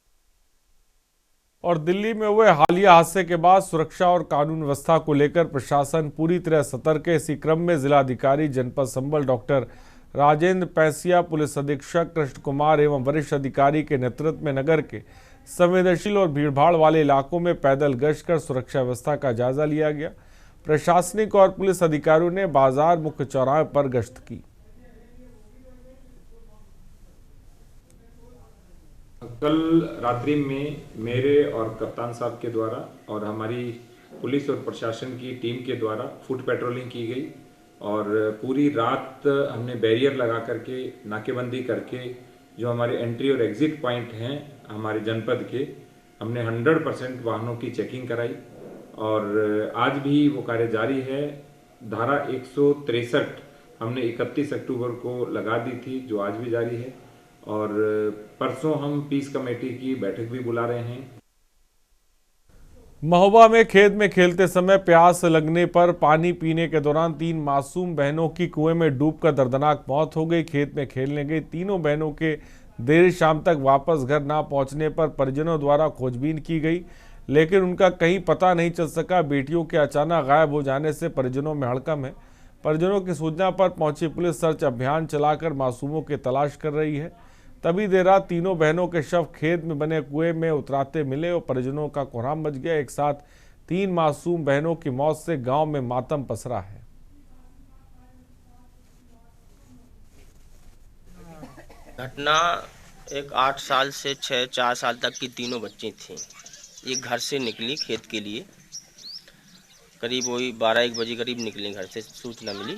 और दिल्ली में हुए हालिया हादसे के बाद सुरक्षा और कानून व्यवस्था को लेकर प्रशासन पूरी तरह सतर्क है। इसी क्रम में जिलाधिकारी जनपद संबल डॉक्टर राजेंद्र पैसिया, पुलिस अधीक्षक कृष्ण कुमार एवं वरिष्ठ अधिकारी के नेतृत्व में नगर के संवेदनशील और भीड़भाड़ वाले इलाकों में पैदल गश्त कर सुरक्षा व्यवस्था का जायजा लिया गया। प्रशासनिक और पुलिस अधिकारियों ने बाजार मुख्य चौराहे पर गश्त की। कल रात्रि में मेरे और कप्तान साहब के द्वारा और हमारी पुलिस और प्रशासन की टीम के द्वारा फुट पेट्रोलिंग की गई और पूरी रात हमने बैरियर लगा करके नाकेबंदी करके जो हमारे एंट्री और एग्जिट पॉइंट हैं हमारे जनपद के, हमने 100% वाहनों की चेकिंग कराई और आज भी वो कार्य जारी है। धारा 163 हमने 31 अक्टूबर को लगा दी थी, जो आज भी जारी है और परसों हम पीस कमेटी की बैठक भी बुला रहे हैं। महोबा में खेत में खेलते समय प्यास लगने पर पानी पीने के दौरान 3 मासूम बहनों की कुएं में डूबकर दर्दनाक मौत हो गई। खेत में खेलने गई तीनों बहनों के देर शाम तक वापस घर ना पहुंचने पर परिजनों द्वारा खोजबीन की गई, लेकिन उनका कहीं पता नहीं चल सका। बेटियों के अचानक गायब हो जाने से परिजनों में हड़कंप है। परिजनों की सूचना पर पहुंची पुलिस सर्च अभियान चलाकर मासूमों की तलाश कर रही है। तभी देर रात तीनों बहनों के शव खेत में बने कुएं में उतराते मिले और परिजनों का कोहराम मच गया। एक साथ 3 मासूम बहनों की मौत से गांव में मातम पसरा है। घटना एक 8 साल से 4 साल तक की तीनों बच्ची थीं। ये घर से निकली खेत के लिए, करीब वही 12-1 बजे करीब निकली घर से, सूचना मिली।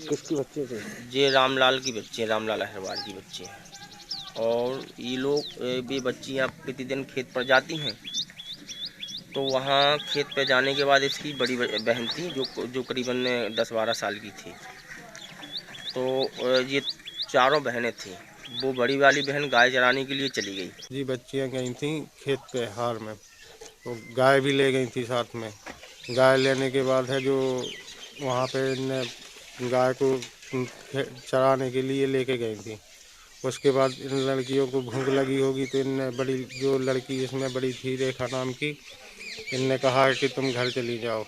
किसकी बच्चे थे? ये रामलाल की बच्ची है, रामलाल अहरवाल की बच्ची हैं। और ये लोग ये बच्चियाँ प्रतिदिन खेत पर जाती हैं, तो वहाँ खेत पे जाने के बाद इसकी बड़ी बहन थी जो करीबन 10-12 साल की थी। तो ये चारों बहनें थीं। वो बड़ी वाली बहन गाय चराने के लिए चली गई। जी बच्चियाँ गई थी खेत पे हार में, तो गाय भी ले गई थी साथ में। गाय लेने के बाद है जो वहाँ पे गाय को चराने के लिए लेके गई थी। उसके बाद इन लड़कियों को भूख लगी होगी तो इनने बड़ी जो लड़की इसमें बड़ी थी रेखा नाम की, इनने कहा कि तुम घर चली जाओ।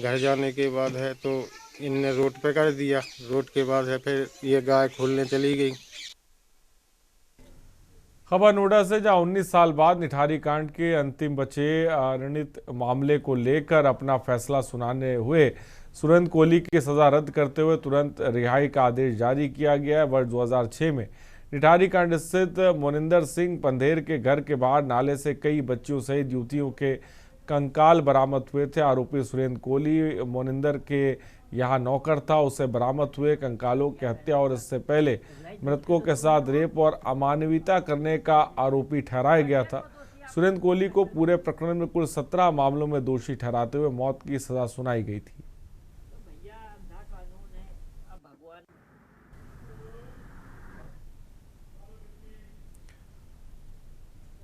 घर जाने के बाद है तो इनने रोड पे कर दिया। रोड के बाद है फिर ये गाय खोलने चली गई। खबर नोएडा से, जहां 19 साल बाद निठारी कांड के अंतिम बचे रणित मामले को लेकर अपना फैसला सुनाने हुए सुरेंद्र कोहली की सजा रद्द करते हुए तुरंत रिहाई का आदेश जारी किया गया है। वर्ष 2006 में निठारी कांड स्थित मोनिंदर सिंह पंधेर के घर के बाहर नाले से कई बच्चियों सहित युवतियों के कंकाल बरामद हुए थे। आरोपी सुरेंद्र कोहली मोनिंदर के यहाँ नौकर था। उसे बरामद हुए कंकालों की हत्या और इससे पहले मृतकों के साथ रेप और अमानवीयता करने का आरोपी ठहराया गया था। सुरेंद्र कोहली को पूरे प्रकरण में कुल 17 मामलों में दोषी ठहराते हुए मौत की सजा सुनाई गई थी।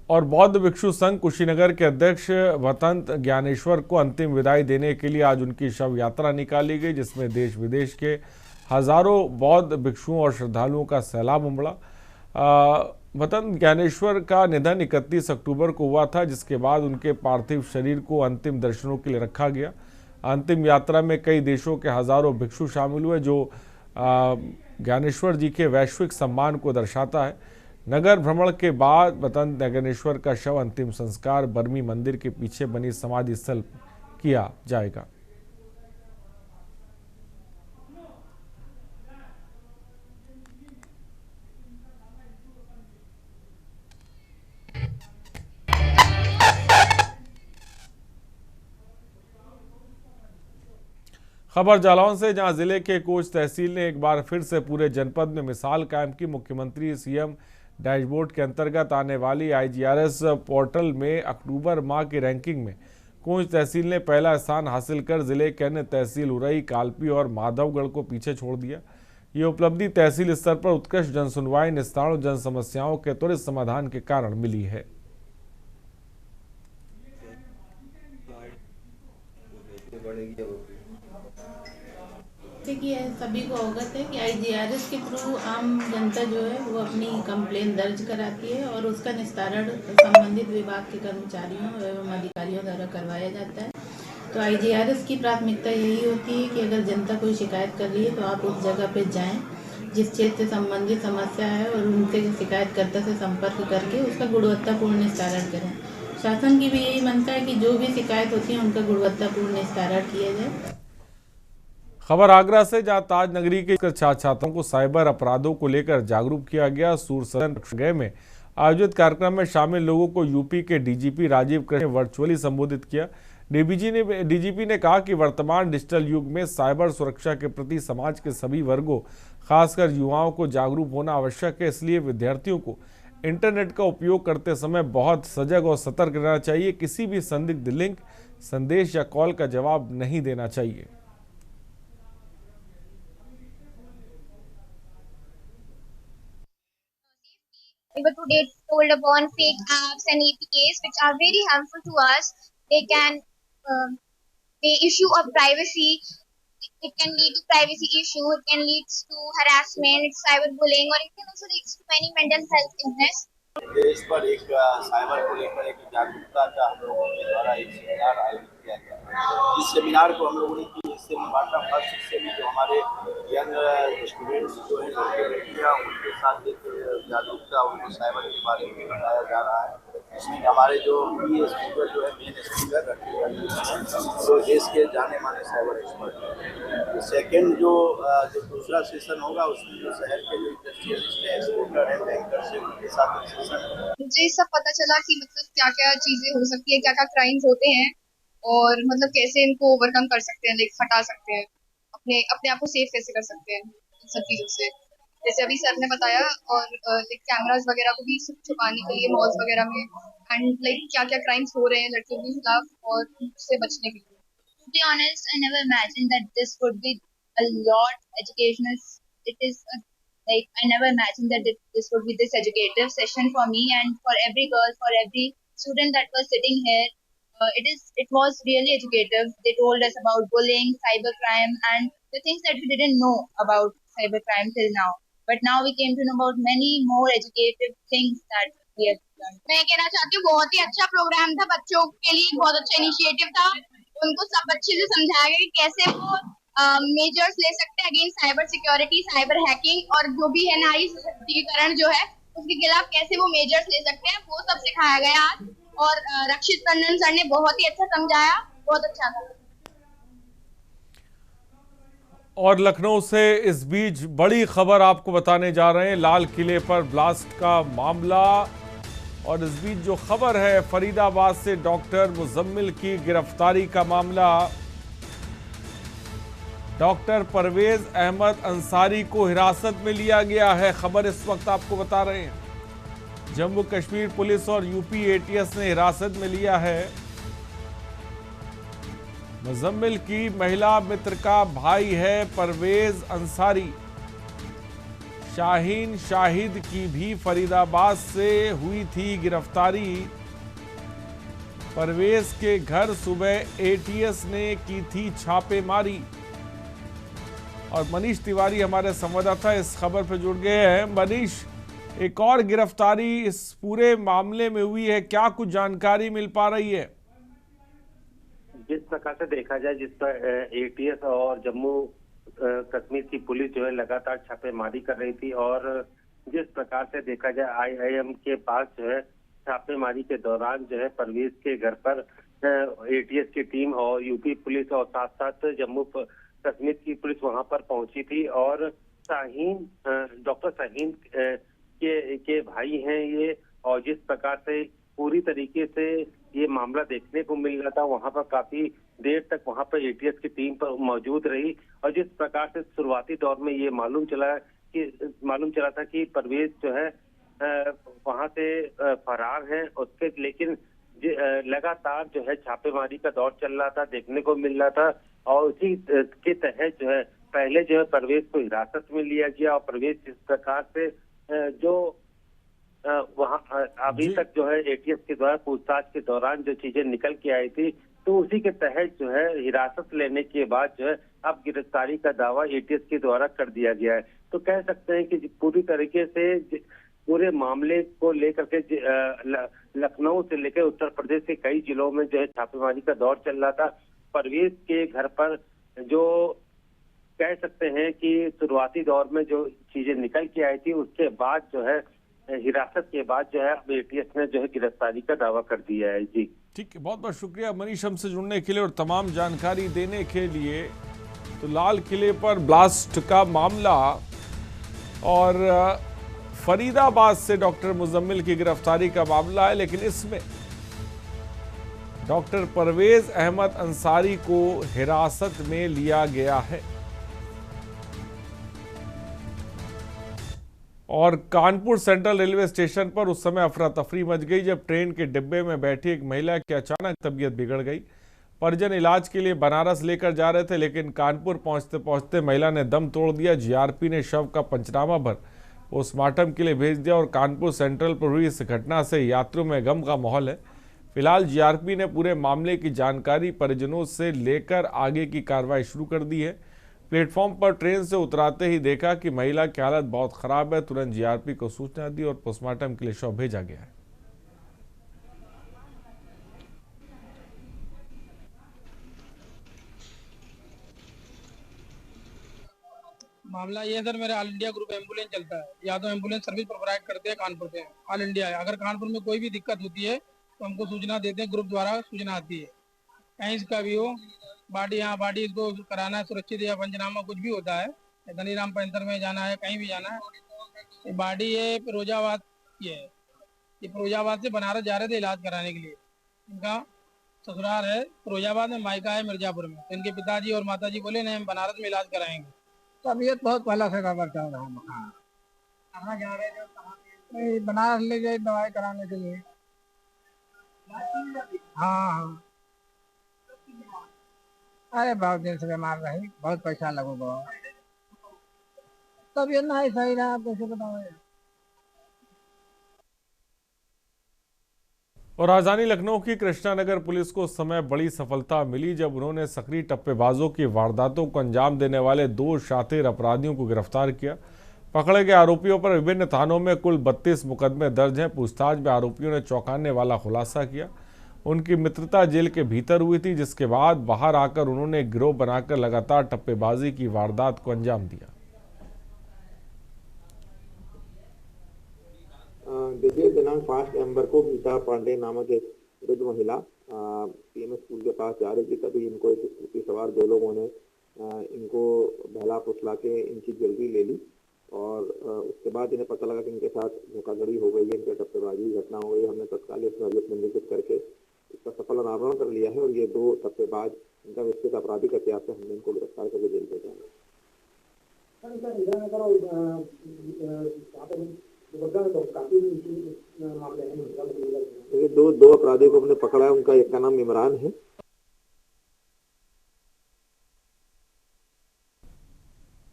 और बौद्ध भिक्षु संघ कुशीनगर के अध्यक्ष वतंत ज्ञानेश्वर को अंतिम विदाई देने के लिए आज उनकी शव यात्रा निकाली गई, जिसमें देश विदेश के हजारों बौद्ध भिक्षुओं और श्रद्धालुओं का सैलाब उमड़ा। वतंत ज्ञानेश्वर का निधन 31 अक्टूबर को हुआ था, जिसके बाद उनके पार्थिव शरीर को अंतिम दर्शनों के लिए रखा गया। अंतिम यात्रा में कई देशों के हजारों भिक्षु शामिल हुए, जो ज्ञानेश्वर जी के वैश्विक सम्मान को दर्शाता है। नगर भ्रमण के बाद वतंत ज्ञानेश्वर का शव अंतिम संस्कार बर्मी मंदिर के पीछे बनी समाधि स्थल किया जाएगा। खबर जालौन से, जहां जिले के कोच तहसील ने एक बार फिर से पूरे जनपद में मिसाल कायम की। मुख्यमंत्री सीएम डैशबोर्ड के अंतर्गत आने वाली IGRS पोर्टल में अक्टूबर माह की रैंकिंग में कोच तहसील ने पहला स्थान हासिल कर जिले के अन्य तहसील उरई, कालपी और माधवगढ़ को पीछे छोड़ दिया। ये उपलब्धि तहसील स्तर पर उत्कृष्ट जनसुनवाई, निस्तारण और जन समस्याओं के त्वरित समाधान के कारण मिली है। जैसे कि सभी को अवगत है कि IGRS के थ्रू आम जनता जो है वो अपनी कंप्लेन दर्ज कराती है और उसका निस्तारण संबंधित विभाग के कर्मचारियों एवं अधिकारियों द्वारा करवाया जाता है। तो IGRS की प्राथमिकता यही होती है कि अगर जनता कोई शिकायत कर रही है तो आप उस जगह पे जाएं जिस क्षेत्र से संबंधित समस्या है और उनसे शिकायतकर्ता से संपर्क करके उसका गुणवत्तापूर्ण निस्तारण करें। शासन की भी यही मंशा है कि जो भी शिकायत होती है उनका गुणवत्तापूर्ण निस्तारण किया जाए। खबर आगरा से, जहां ताज नगरी के छात्र छात्राओं को साइबर अपराधों को लेकर जागरूक किया गया। सूरसदन में आयोजित कार्यक्रम में शामिल लोगों को यूपी के DGP राजीव कृष्ण ने वर्चुअली संबोधित किया। DGP ने कहा कि वर्तमान डिजिटल युग में साइबर सुरक्षा के प्रति समाज के सभी वर्गों, खासकर युवाओं को जागरूक होना आवश्यक है। इसलिए विद्यार्थियों को इंटरनेट का उपयोग करते समय बहुत सजग और सतर्क रहना चाहिए। किसी भी संदिग्ध लिंक, संदेश या कॉल का जवाब नहीं देना चाहिए। Today told upon fake apps and APKs which are very harmful to us. They issue of privacy. It can lead to privacy issue. It can lead to harassment, cyberbullying, or it can also lead to many mental health illness. इस पर एक cyber को लेकर एक जागरूकता का हम लोगों के द्वारा एक सेमिनार आयोजित किया गया। इस सेमिनार को हम लोगों ने की, इससे वाटा फर्स्ट इससे भी जो हमारे यंग स्टूडेंट्स जो है लड़कियाँ उनके साथ एक जागरूकता उनको साइबर के बारे में बताया जा रहा है। इसमें हमारे जो स्पीकर जो है मेन स्पीकर तो देश के जाने माने साइबर एक्सपर्ट है। सेकेंड जो दूसरा सेशन होगा उसमें जो शहर के जो इंडस्ट्रियलिस्ट है, एक्सपोर्टर है, बैंकर से उनके साथ मुझे सब पता चला कि मतलब क्या क्या चीजें हो सकती है, क्या क्या क्राइम्स होते हैं और मतलब कैसे इनको ओवरकम कर सकते हैं, लाइक हटा सकते हैं, अपने आप को सेफ कैसे कर सकते हैं इन सब चीजों से। जैसे अभी सर ने बताया, और लाइक कैमरास वगैरह को भी छुपाने के लिए मॉल्स वगैरह में, एंड लाइक क्या क्या क्राइम्स हो रहे हैं लड़कियों के खिलाफ और उससे बचने के लिए। To be honest, I never imagined that this would be a lot educational. It is like I never imagined that this would be this educative session for me and for every girl, for every student that was sitting here. It was really educative. They told us about bullying, cybercrime, and the things that we didn't know about cybercrime till now. But now we came to know about many more educative things that we have learned. मैं कहना चाहती हूँ बहुत ही अच्छा programme था, बच्चों के लिए बहुत अच्छा इनिशिएटिव था। उनको सब अच्छे से समझाया गया कि कैसे वो मेजर्स ले सकते हैं against cyber security, cyber hacking, और जो भी है नारी सशक्तिकरण जो है उसके खिलाफ कैसे वो मेजर्स ले सकते हैं, वो सब सिखाया गया आज। और रक्षित टंडन सर ने बहुत ही अच्छा समझाया, बहुत अच्छा था। और लखनऊ से इस बीच बड़ी खबर आपको बताने जा रहे हैं, लाल किले पर ब्लास्ट का मामला। और इस बीच जो खबर है, फरीदाबाद से डॉक्टर मुजम्मिल की गिरफ्तारी का मामला। डॉक्टर परवेज अहमद अंसारी को हिरासत में लिया गया है। खबर इस वक्त आपको बता रहे हैं, जम्मू कश्मीर पुलिस और यूपी ATS ने हिरासत में लिया है। मुजम्मिल की महिला मित्र का भाई है परवेज अंसारी। शाहीन शाहिद की भी फरीदाबाद से हुई थी गिरफ्तारी। परवेज के घर सुबह ATS ने की थी छापेमारी। और मनीष तिवारी हमारे संवाददाता इस खबर पर जुड़ गए हैं। मनीष, एक और गिरफ्तारी इस पूरे मामले में हुई है, क्या कुछ जानकारी मिल पा रही है? जिस प्रकार से देखा जाए, जिस पर ATS और जम्मू कश्मीर की पुलिस जो है लगातार छापेमारी कर रही थी, और जिस प्रकार से देखा जाए IIM के पास जो है छापेमारी के दौरान जो है परवेज के घर पर ATS की टीम और यूपी पुलिस और साथ साथ जम्मू कश्मीर की पुलिस वहां पर पहुंची थी। और डॉक्टर शाहीन के भाई हैं ये, और जिस प्रकार से पूरी तरीके से ये मामला देखने को मिल रहा था, वहां पर काफी देर तक वहां पर ATS की टीम पर मौजूद रही। और जिस प्रकार से शुरुआती दौर में ये मालूम चला था कि परवेज जो है वहां से फरार है उसके, लेकिन लगातार जो है छापेमारी का दौर चल रहा था, देखने को मिल रहा था। और उसी के तहत जो है पहले जो है परवेज को हिरासत में लिया गया, और परवेज जिस प्रकार से जो वहाँ अभी तक जो है ATS के द्वारा पूछताछ के दौरान जो चीजें निकल के आई थी, तो उसी के तहत जो है हिरासत लेने के बाद जो है अब गिरफ्तारी का दावा एटीएस के द्वारा कर दिया गया है। तो कह सकते हैं कि पूरी तरीके से पूरे मामले को लेकर के लखनऊ से लेकर उत्तर प्रदेश के कई जिलों में जो है छापेमारी का दौर चल रहा था। परवेज के घर पर जो कह सकते हैं कि शुरुआती दौर में जो चीजें निकल के आई थी, उसके बाद जो है हिरासत के बाद जो है अब एटीएस ने जो है गिरफ्तारी का दावा कर दिया है। जी ठीक है, बहुत बहुत शुक्रिया मनीष हमसे जुड़ने के लिए और तमाम जानकारी देने के लिए। तो लाल किले पर ब्लास्ट का मामला और फरीदाबाद से डॉक्टर मुजम्मिल की गिरफ्तारी का मामला है, लेकिन इसमें डॉक्टर परवेज अहमद अंसारी को हिरासत में लिया गया है। और कानपुर सेंट्रल रेलवे स्टेशन पर उस समय अफरा तफरी मच गई जब ट्रेन के डिब्बे में बैठी एक महिला की अचानक तबीयत बिगड़ गई। परिजन इलाज के लिए बनारस लेकर जा रहे थे, लेकिन कानपुर पहुंचते पहुंचते महिला ने दम तोड़ दिया। जीआरपी ने शव का पंचनामा भर पोस्टमार्टम के लिए भेज दिया और कानपुर सेंट्रल पर हुई इस घटना से यात्रियों में गम का माहौल है। फिलहाल जीआरपी ने पूरे मामले की जानकारी परिजनों से लेकर आगे की कार्रवाई शुरू कर दी है। प्लेटफॉर्म पर ट्रेन से उतराते ही देखा कि महिला की हालत बहुत खराब है। तुरंत जीआरपी को सूचना दी और पोस्टमार्टम के लिए शव भेजा गया है। मामला ये है सर, मेरा ऑल इंडिया ग्रुप एम्बुलेंस चलता है, या तो एम्बुलेंस सर्विस प्रोवाइड करते हैं कानपुर पे, ऑल इंडिया है। अगर कानपुर में कोई भी दिक्कत होती है तो हमको सूचना देते हैं, ग्रुप द्वारा सूचना आती है। कहीं इसका भी हो, बॉडी इसको कराना है सुरक्षित या पंचनामा कुछ भी होता है, धनीराम पैंतर में जाना है, कहीं भी जाना है। ये बॉडी ये फिरोजाबाद की है, ये फिरोजाबाद से बनारस जा रहे थे इलाज कराने के लिए। इनका ससुराल है फिरोजाबाद में, मायका है मिर्जापुर में। तो इनके पिताजी और माताजी बोले नहीं हम बनारस में इलाज कराएंगे। तबीयत बहुत पहला से खबर चल रहा है। कहाँ जा रहे थे? बनारस ले गए दवाई कराने के लिए। हाँ, अरे बहुत दिन से बीमार रही, बहुत पैसा लगेगा। तबीयत नहीं सही रहा, आप कैसे बताओ। और राजधानी लखनऊ की कृष्णानगर पुलिस को उस समय बड़ी सफलता मिली जब उन्होंने सक्रिय टप्पेबाजों की वारदातों को अंजाम देने वाले 2 शातिर अपराधियों को गिरफ्तार किया। पकड़े गए आरोपियों पर विभिन्न थानों में कुल 32 मुकदमे दर्ज हैं। पूछताछ में आरोपियों ने चौंकाने वाला खुलासा किया। उनकी मित्रता जेल के भीतर हुई थी, जिसके बाद बाहर आकर उन्होंने गिरोह बनाकर लगातार टप्पेबाजी की वारदात को अंजाम दिया। देखिए, दिनांक 5 नवंबर को गीता पांडे नामक एक वृद्ध महिला पीएमएस स्कूल के पास जा रही थी। तभी इनको एक स्कूटी सवार 2 लोगों ने इनको बहला फुसला के इनकी ज्वेलरी ले ली और उसके बाद इन्हें पता लगा कि इनके साथ धोखाधड़ी हो गई है, इनके टप्पेबाजी घटना हो गई। हमने तत्काल इसमें अभियुक्त निंदित करके इसका सफल अनावरण कर लिया है और ये 2 टप्पेबाज इनका विस्तृत आपराधिक इतिहास से हमने इनको गिरफ्तार करके जेल भेजा है। ये दो अपराधियों को हमने पकड़ा है। उनका एक का नाम इमरान है।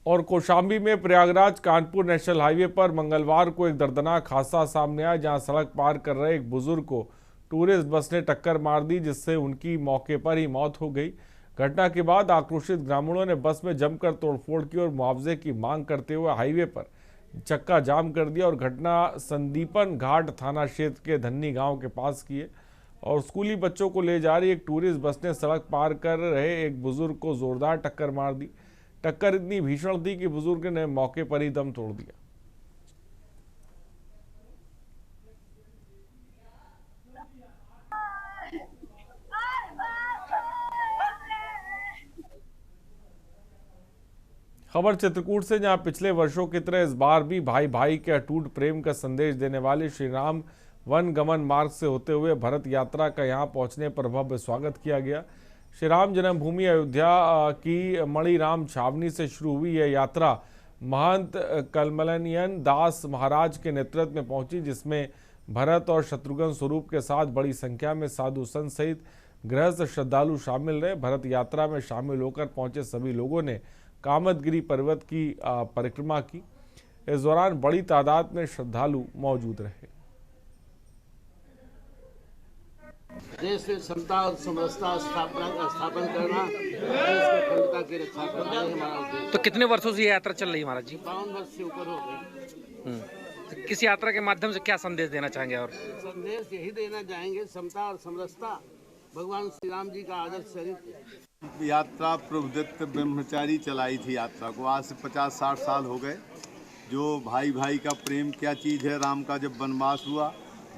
और कौशाम्बी में प्रयागराज कानपुर नेशनल हाईवे पर मंगलवार को एक दर्दनाक हादसा सामने आया, जहां सड़क पार कर रहे एक बुजुर्ग को टूरिस्ट बस ने टक्कर मार दी, जिससे उनकी मौके पर ही मौत हो गई। घटना के बाद आक्रोशित ग्रामीणों ने बस में जमकर तोड़फोड़ की और मुआवजे की मांग करते हुए हाईवे पर चक्का जाम कर दिया। और घटना संदीपन घाट थाना क्षेत्र के धन्नी गांव के पास की है। और स्कूली बच्चों को ले जा रही एक टूरिस्ट बस ने सड़क पार कर रहे एक बुजुर्ग को जोरदार टक्कर मार दी। टक्कर इतनी भीषण थी कि बुजुर्ग ने मौके पर ही दम तोड़ दिया। खबर चित्रकूट से, जहां पिछले वर्षों की तरह इस बार भी भाई भाई के अटूट प्रेम का संदेश देने वाले श्री राम वन गमन मार्ग से होते हुए भरत यात्रा का यहां पहुंचने पर भव्य स्वागत किया गया। श्री राम जन्मभूमि अयोध्या की मणिराम छावनी से शुरू हुई यह यात्रा महंत कलमलनियन दास महाराज के नेतृत्व में पहुंची, जिसमें भरत और शत्रुघ्न स्वरूप के साथ बड़ी संख्या में साधु संत सहित गृहस्थ श्रद्धालु शामिल रहे। भरत यात्रा में शामिल होकर पहुंचे सभी लोगों ने कामदगिरी पर्वत की परिक्रमा की। इस दौरान बड़ी तादाद में श्रद्धालु मौजूद रहे। देश में समता और समरसता स्थापन करना, देश की अखंडता की रक्षा करना हमारा उद्देश्य। तो कितने वर्षों से ये यात्रा चल रही है महाराज जी? 52 वर्ष से ऊपर हो गए। तो किस यात्रा के माध्यम से क्या संदेश देना चाहेंगे? और संदेश यही देना चाहेंगे, समता और समरसता भगवान श्री राम जी का आदर्श चरित्र। यात्रा प्रभुदत्त ब्रह्मचारी चलाई थी यात्रा को। आज से 50-60 साल हो गए। जो भाई भाई का प्रेम क्या चीज़ है, राम का जब वनवास हुआ,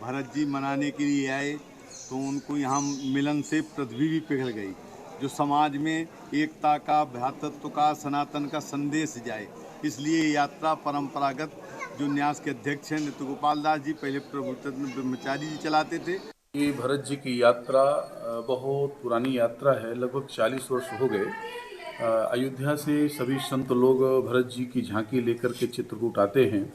भरत जी मनाने के लिए आए तो उनको यहाँ मिलन से पृथ्वी भी पिघल गई। जो समाज में एकता का, भ्रातृत्व का, सनातन का संदेश जाए, इसलिए यात्रा परंपरागत जो न्यास के अध्यक्ष हैं नृत्य गोपाल दास जी, पहले प्रभुदत्त ब्रह्मचारी जी चलाते थे। ये भरत जी की यात्रा बहुत पुरानी यात्रा है, लगभग 40 वर्ष हो गए। अयोध्या से सभी संत लोग भरत जी की झांकी लेकर के चित्रकूट आते हैं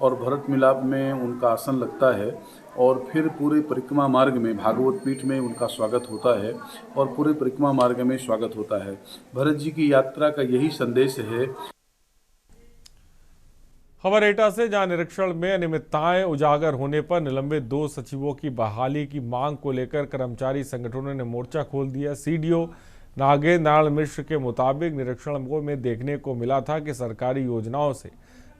और भरत मिलाप में उनका आसन लगता है और फिर पूरे परिक्रमा मार्ग में भागवत पीठ में उनका स्वागत होता है और पूरे परिक्रमा मार्ग में स्वागत होता है। भरत जी की यात्रा का यही संदेश है। खबर एटा से, जहां निरीक्षण में अनियमितताएं उजागर होने पर निलंबित 2 सचिवों की बहाली की मांग को लेकर कर्मचारी संगठनों ने मोर्चा खोल दिया। सीडीओ नागेंद्र नारायण मिश्र के मुताबिक निरीक्षण में देखने को मिला था कि सरकारी योजनाओं से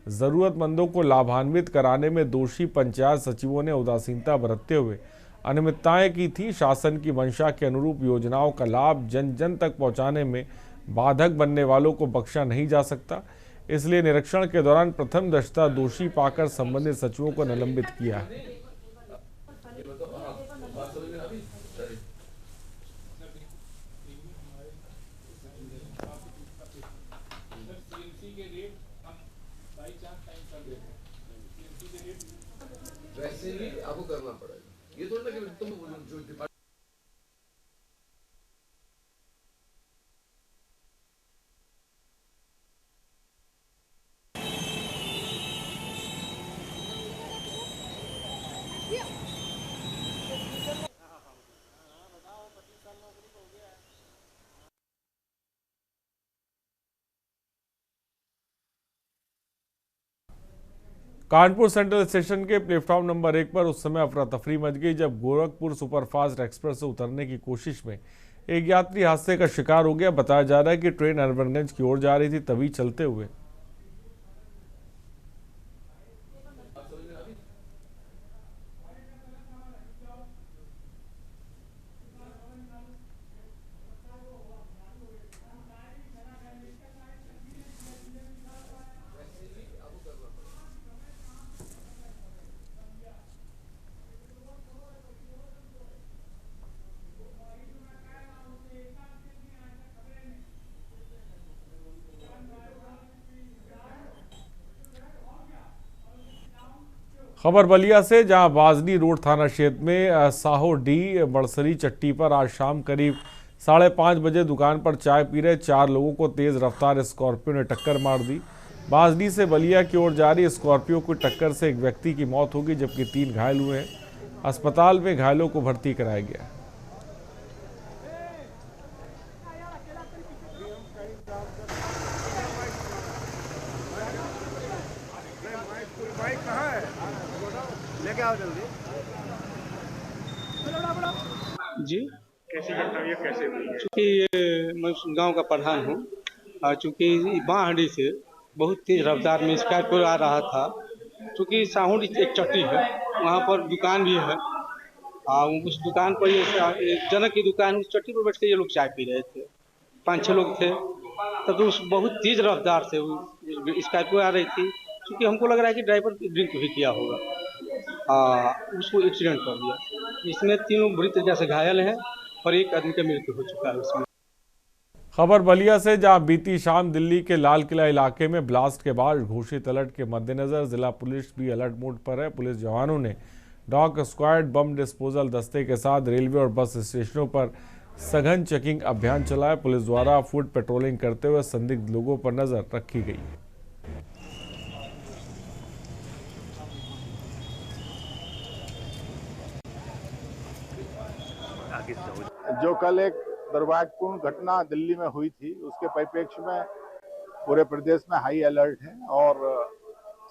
जरूरतमंदों को लाभान्वित कराने में दोषी पंचायत सचिवों ने उदासीनता बरतते हुए अनियमितताएं की थी। शासन की मंशा के अनुरूप योजनाओं का लाभ जन जन तक पहुंचाने में बाधक बनने वालों को बख्शा नहीं जा सकता। इसलिए निरीक्षण के दौरान प्रथम दृष्टया दोषी पाकर संबंधित सचिवों को निलंबित किया है। वैसे ही आपको करना पड़ेगा। ये थोड़ा कि तुम जो कानपुर सेंट्रल स्टेशन के प्लेटफॉर्म नंबर 1 पर उस समय अफरा तफरी मच गई जब गोरखपुर सुपरफास्ट एक्सप्रेस से उतरने की कोशिश में एक यात्री हादसे का शिकार हो गया। बताया जा रहा है कि ट्रेन अरबनगंज की ओर जा रही थी, तभी चलते हुए खबर बलिया से, जहां बाजनी रोड थाना क्षेत्र में साहो डी बड़सरी चट्टी पर आज शाम करीब 5:30 बजे दुकान पर चाय पी रहे 4 लोगों को तेज रफ्तार स्कॉर्पियो ने टक्कर मार दी। बाजनी से बलिया की ओर जा रही स्कॉर्पियो की टक्कर से एक व्यक्ति की मौत हो गई जबकि 3 घायल हुए हैं। अस्पताल में घायलों को भर्ती कराया गया। जी कैसी घटना हुई, कैसे हुई? चूँकि मैं गांव का प्रधान हूँ और चूँकि बाँहडी से बहुत तेज रफ्तार में स्कॉर्पियो आ रहा था। चूँकि साहुड एक चट्टी है, वहाँ पर दुकान भी है और उस दुकान पर ये जनक की दुकान, उस चट्टी पर बैठ के ये लोग चाय पी रहे थे। 5-6 लोग थे। तब तो उस बहुत तेज रफ्तार से स्कॉर्पियो आ रही थी। क्योंकि हमको लग रहा है कि ड्राइवर ड्रिंक भी किया होगा, उसको एक्सीडेंट कर दिया। इसमें 3 बुरी तरीके से घायल हैं और एक आदमी की मृत्यु हो चुका है इसमें। खबर बलिया से, जहां बीती शाम दिल्ली के लाल किला इलाके में ब्लास्ट के बाद घोषित अलर्ट के मद्देनजर जिला पुलिस भी अलर्ट मोड पर है। पुलिस जवानों ने डॉग स्क्वाड, बम डिस्पोजल दस्ते के साथ रेलवे और बस स्टेशनों पर सघन चेकिंग अभियान चलाया। पुलिस द्वारा फुट पेट्रोलिंग करते हुए संदिग्ध लोगों पर नजर रखी गई। जो कल एक दुर्भाग्यपूर्ण घटना दिल्ली में हुई थी, उसके परिप्रेक्ष्य में पूरे प्रदेश में हाई अलर्ट है और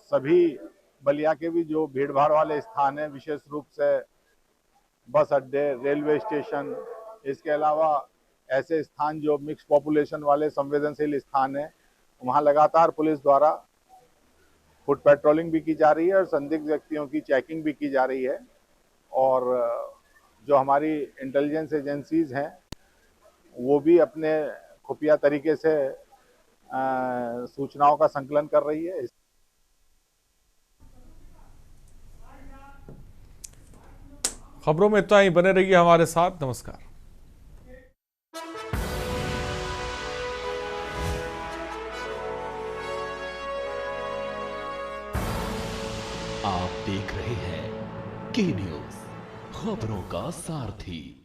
सभी बलिया के भी जो भीड़ भाड़ वाले स्थान हैं, विशेष रूप से बस अड्डे, रेलवे स्टेशन, इसके अलावा ऐसे स्थान जो मिक्स पॉपुलेशन वाले संवेदनशील स्थान हैं, वहाँ लगातार पुलिस द्वारा फुट पेट्रोलिंग भी की जा रही है और संदिग्ध व्यक्तियों की चेकिंग भी की जा रही है। और जो हमारी इंटेलिजेंस एजेंसीज हैं वो भी अपने खुफिया तरीके से सूचनाओं का संकलन कर रही है। खबरों में इतना ही, बने रहिए हमारे साथ। नमस्कार। आप देख रहे हैं के न्यूज, खबरों का सारथी।